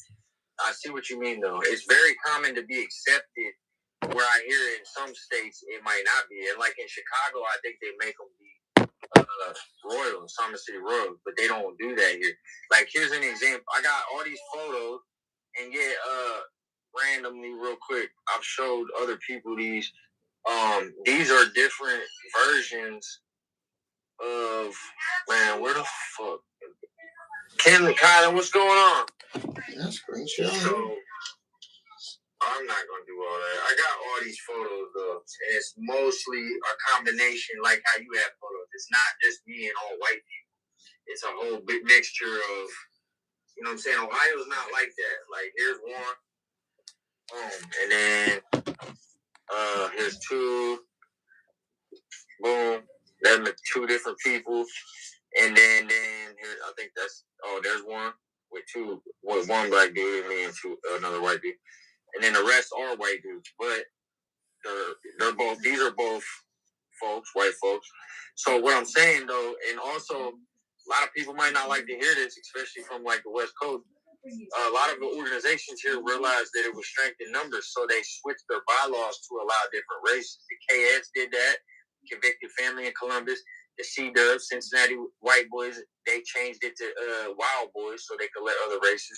I see what you mean though. It's very common to be accepted. Where I hear in some states it might not be. And like in Chicago, I think they make them be Royals, Summer City Royals, but they don't do that here. Like here's an example. I got all these photos, and randomly, real quick, I've showed other people these. These are different versions of, man, where the fuck? Kylan, what's going on? That's great show. So, I'm not gonna do all that. I got all these photos though, and it's mostly a combination like how you have photos. It's not just me and all white people. It's a whole big mixture of, you know what I'm saying? Ohio's not like that. Like here's one, boom, and then here's two. them are two different people. And then here, I think there's one with one black dude and me and another white dude. And then the rest are white dudes. But they're both, these are both white folks. So what I'm saying though, and also a lot of people might not like to hear this, especially from like the West Coast. A lot of the organizations here realized that it was strength in numbers, so they switched their bylaws to allow different races. The KS did that, Convicted Family in Columbus. The C-Dubs, Cincinnati White Boys, they changed it to Wild Boys so they could let other races.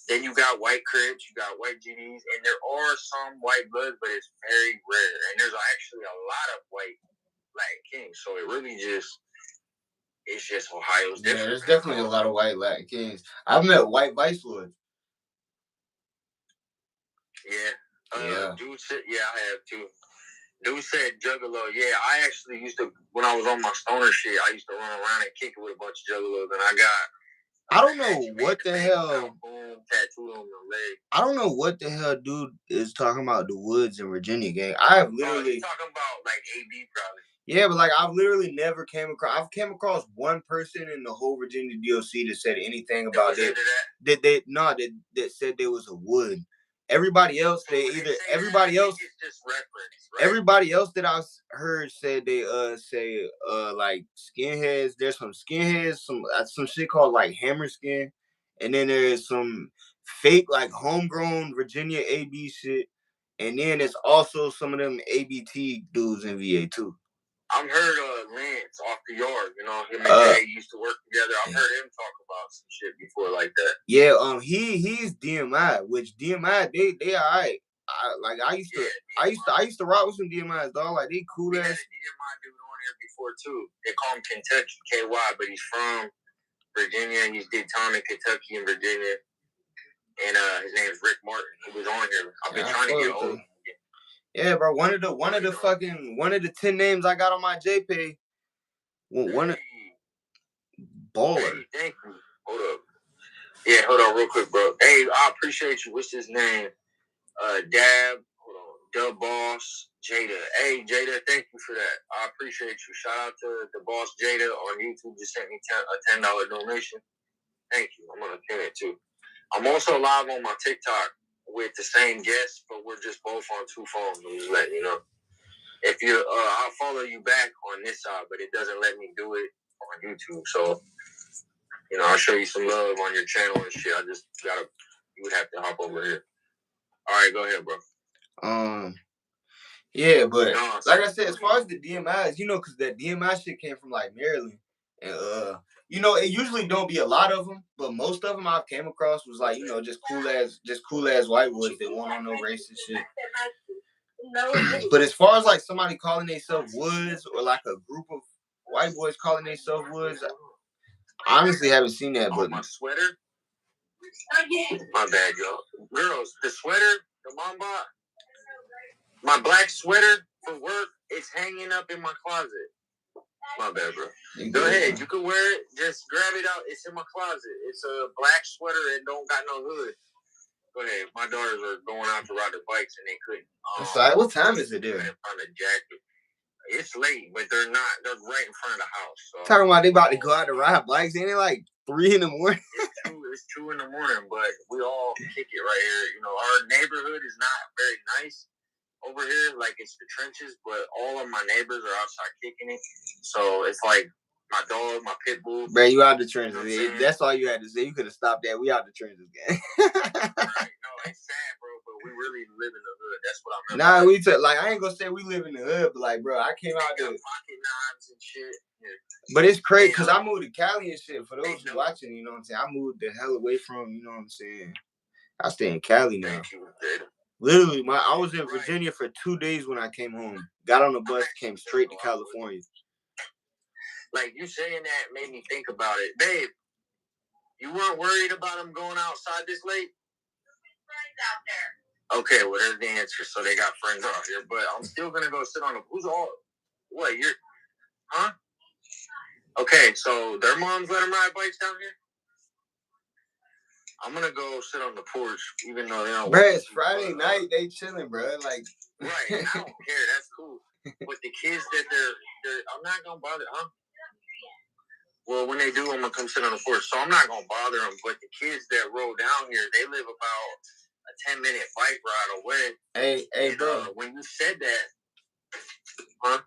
Then you got white Crips, you got white GDs, and there are some white Bloods, but it's very rare. And there's actually a lot of white Latin Kings, so it really it's just Ohio's different. Yeah, there's definitely a lot of white Latin Kings. I've met white Vice Lords. Yeah. Dude said, I have too. Dude said Juggalo. Yeah, I actually used to, when I was on my stoner shit, I used to run around and kick it with a bunch of Juggalos, and I don't know what the hell. Tattoo on the leg. I don't know what the hell dude is talking about the Woods in Virginia gang. I've literally he's talking about like AB probably. Yeah, but like I've literally never came across one person in the whole Virginia DOC that said anything about it. That said there was a Wood. Everybody else, everybody else that I heard said they like skinheads. There's some skinheads, some shit called like hammer skin, and then there's some fake like homegrown Virginia AB shit, and then there's also some of them ABT dudes in VA too. I've heard Lance off the yard, you know, him and Jay used to work together. I've heard him talk about some shit before like that. Yeah, he's DMI, which DMI they alright. I used to rock with some DMIs, dog. Like they cool ass. We had a DMI dude on here before too. They call him Kentucky KY, but he's from Virginia. He did time in Kentucky and Virginia, and his name is Rick Martin. He was on here. I've been trying to get hold of him. Yeah, bro. One of the 10 names I got on my JPay. One baller. Hey, thank you. Hold up. Yeah, hold on real quick, bro. Hey, I appreciate you. What's his name? Dab. Hold on. Dub Boss Jada. Hey, Jada, thank you for that. I appreciate you. Shout out to the boss Jada on YouTube. Just sent me a $10 donation. Thank you. I'm gonna pin it too. I'm also live on my TikTok with the same guest, but we're just both on two phones. I'm just letting you know. If you, I'll follow you back on this side, but it doesn't let me do it on YouTube. So, you know, I'll show you some love on your channel and shit. You would have to hop over here. All right, go ahead, bro. Yeah, but like I said, as far as the DMIs, you know, because that DMI shit came from like Maryland, and you know, it usually don't be a lot of them, but most of them I've came across was like, you know, just cool ass white boys that won't on no racist shit. But as far as like somebody calling themselves Woods or like a group of white boys calling themselves Woods, I honestly haven't seen that. But my sweater, my bad, y'all. Girls, the sweater, the mom bought, my black sweater for work, it's hanging up in my closet. My bad, bro. Go ahead. You can wear it. Just grab it out. It's in my closet. It's a black sweater and don't got no hood. Go ahead. My daughters are going out to ride their bikes and they couldn't. Sorry, what time is it there? Find a jacket. It's late, but they're not. They're right in front of the house. So. Talking about they about to go out to ride bikes. Ain't it like 3 in the morning? It's 2 in the morning, but we all kick it right here. You know, our neighborhood is not very nice over here. Like, it's the trenches, but all of my neighbors are outside kicking it. So it's like my dog, my pit bull. Bro, you out the trenches. You know that's all you had to say. You could have stopped that. We out the trenches, gang. Right. No, it's sad, bro, but we really live in the hood. That's what I'm I ain't gonna say we live in the hood, but like, bro, I came out there. Pocket knives and shit. Yeah. But it's crazy because I moved to Cali and shit. For those who watching, you know what I'm saying? I moved the hell away from, you know what I'm saying? I stay in Cali now. Literally, I was in Virginia for 2 days when I came home. Got on the bus, came straight to California. Like, you saying that made me think about it. Babe, you weren't worried about them going outside this late? Friends out there. Okay, well, there's the answer. So they got friends out here. But I'm still going to go sit on the... What, you're... Huh? Okay, so their moms let them ride bikes down here? I'm gonna go sit on the porch, even though they don't. Bro, it's Friday night. They chilling, bro. Like, right? I don't care. That's cool. But the kids that they're I'm not gonna bother, huh? Well, when they do, I'm gonna come sit on the porch. So I'm not gonna bother them. But the kids that roll down here, they live about a 10-minute bike ride away. Hey, bro. When you said that, huh?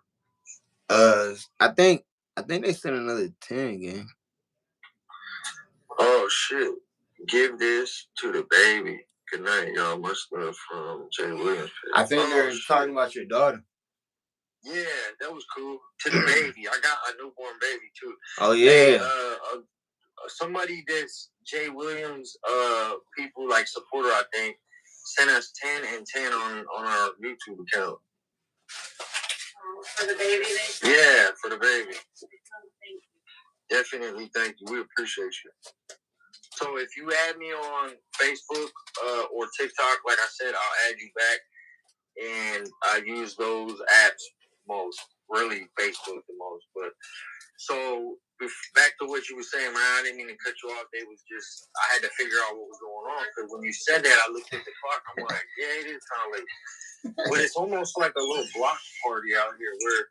I think they sent another 10 again. Oh shit! Give this to the baby. Good night, y'all. Much love from Jay Williams. I think they're talking about your daughter. Yeah, that was cool. To the baby, I got a newborn baby too. Oh yeah. Hey, somebody that's Jay Williams, people like supporter, I think, sent us 10 and 10 on our YouTube account. For the baby, yeah, for the baby. Definitely, thank you. We appreciate you. So if you add me on Facebook or TikTok, like I said, I'll add you back. And I use those apps most, really Facebook the most. But so back to what you were saying, man, I didn't mean to cut you off. They was just, I had to figure out what was going on. Because when you said that, I looked at the clock. I'm like, yeah, it is kind of late. But it's almost like a little block party out here where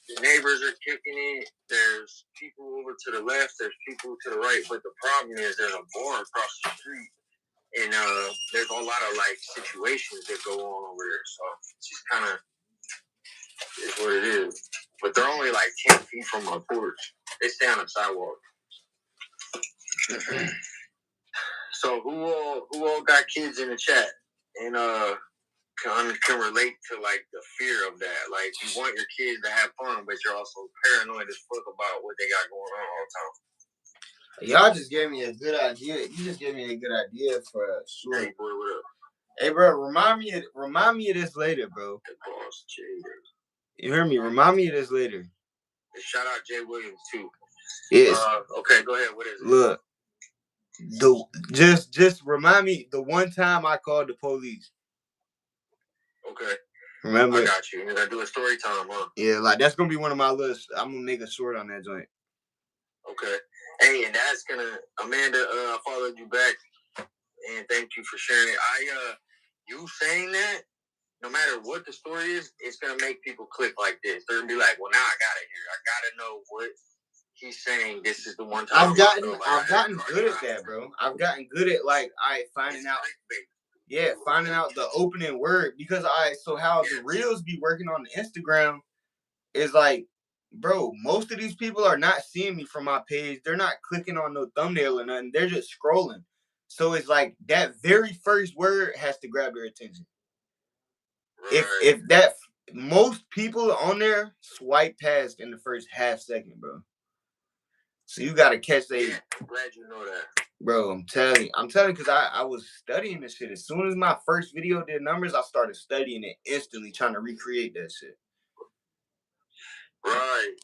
the neighbors are kicking it. There's people over to the left. There's people to the right. But the problem is there's a bar across the street. And there's a lot of like situations that go on over there. So it's just kind of is what it is. But they're only like 10 feet from my porch. They stay on the sidewalk. So who all got kids in the chat and can relate to like the fear of that? Like you want your kids to have fun, but you're also paranoid as fuck about what they got going on all the time. Y'all just gave me a good idea. You just gave me a good idea for sure. Hey boy, what up? Hey bro, remind me of this later, bro. The boss, Jay. You heard me? Remind me of this later. And shout out Jay Williams too. Yes. Okay, go ahead. What is it? Look, just remind me the one time I called the police. Okay. Remember? I got you. You're gonna do a story time, huh? Yeah, like that's gonna be one of my lists. I'm gonna make a short on that joint. Okay. Hey, and that's gonna Amanda. I followed you back, and thank you for sharing it. You saying that, no matter what the story is, it's gonna make people click like this. They're gonna be like, "Well, now I gotta hear. I gotta know what he's saying. This is the one time." I've gotten good at that, bro. I've gotten good at like finding out. Yeah, finding out the opening word because so how the reels be working on the Instagram is like, bro, most of these people are not seeing me from my page. They're not clicking on no thumbnail or nothing. They're just scrolling. So it's like that very first word has to grab their attention. Right. If that most people on there swipe past in the first half second, bro. So you gotta catch that. Yeah, I'm glad you know that. Bro, I'm telling you, because I was studying this shit. As soon as my first video did numbers, I started studying it instantly, trying to recreate that shit. Right.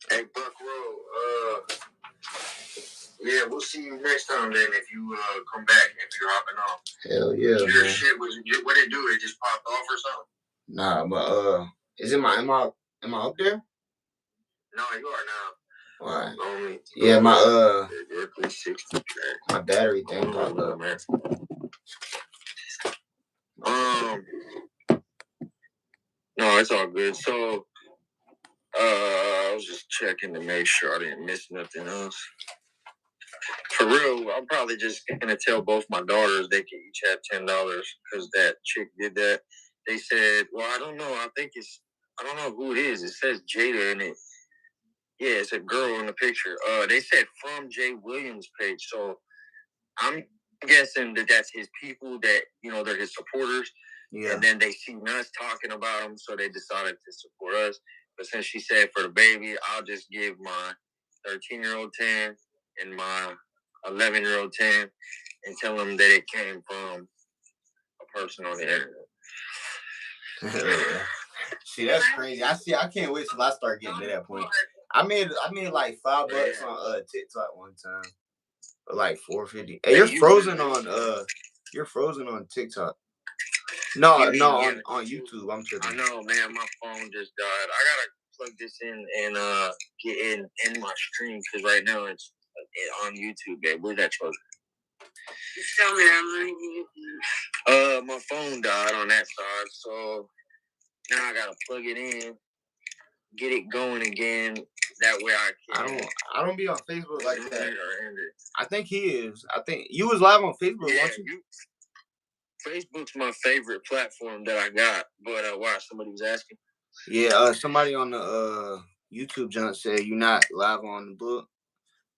Hey, Buck Rowe, yeah, we'll see you next time then if you come back, if you're hopping off. Hell yeah, your man. Shit, what did it do? It just popped off or something? Nah, but is it am I up there? No, you are now. Alright. Yeah, my my battery thing popped up, man. No, it's all good. So, I was just checking to make sure I didn't miss nothing else. For real, I'm probably just gonna tell both my daughters they can each have $10 because that chick did that. They said, well, I don't know. I don't know who it is. It says Jada in it. Yeah, it's a girl in the picture. They said from Jay Williams' page. So I'm guessing that that's his people that, they're his supporters. Yeah. And then they seen us talking about him, so they decided to support us. But since she said for the baby, I'll just give my 13-year-old 10 and my 11-year-old 10 and tell them that it came from a person on the internet. See, that's crazy. I can't wait till I start getting to that point. I made like $5 on TikTok one time. Like $4.50. Hey, you're frozen on TikTok. No, on YouTube. I'm tripping. I know, man. My phone just died. I gotta plug this in and get in my stream because right now it's on YouTube, babe. Where's that charger? Tell me, I'm my phone died on that side, so now I gotta plug it in get it going again. That way I don't be on Facebook like that. I think he is. I think you was live on Facebook, weren't you? Facebook's my favorite platform that I got. But wow, somebody was asking. Yeah, somebody on the YouTube jump said you're not live on the book,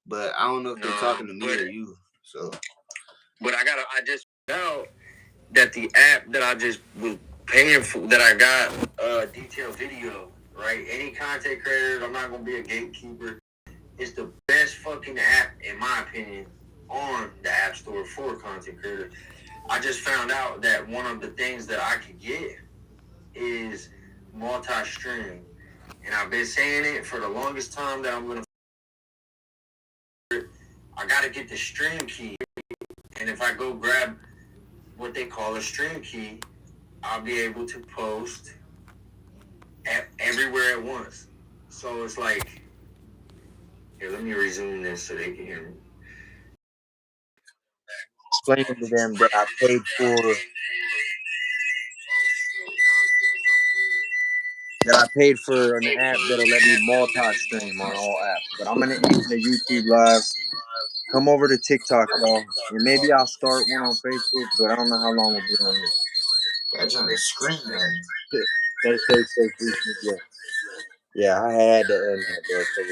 but I don't know if they're talking to me or you. So, but I just found out that the app that I just was paying for, that I got detailed video, right? Any content creators, I'm not gonna be a gatekeeper. It's the best fucking app, in my opinion, on the App Store for content creators. I just found out that one of the things that I could get is multi-stream. And I've been saying it for the longest time that I'm going to... I got to get the stream key. And if I go grab what they call a stream key, I'll be able to post everywhere at once. So it's like... Here, let me resume this so they can hear me. Explaining to them that I paid for... That I paid for an app that'll let me multi-stream on all apps. But I'm going to end the YouTube live. Come over to TikTok, y'all. And maybe I'll start one on Facebook, but I don't know how long we'll be on here. That's on the screen, man. Yeah, I had to end that, bro.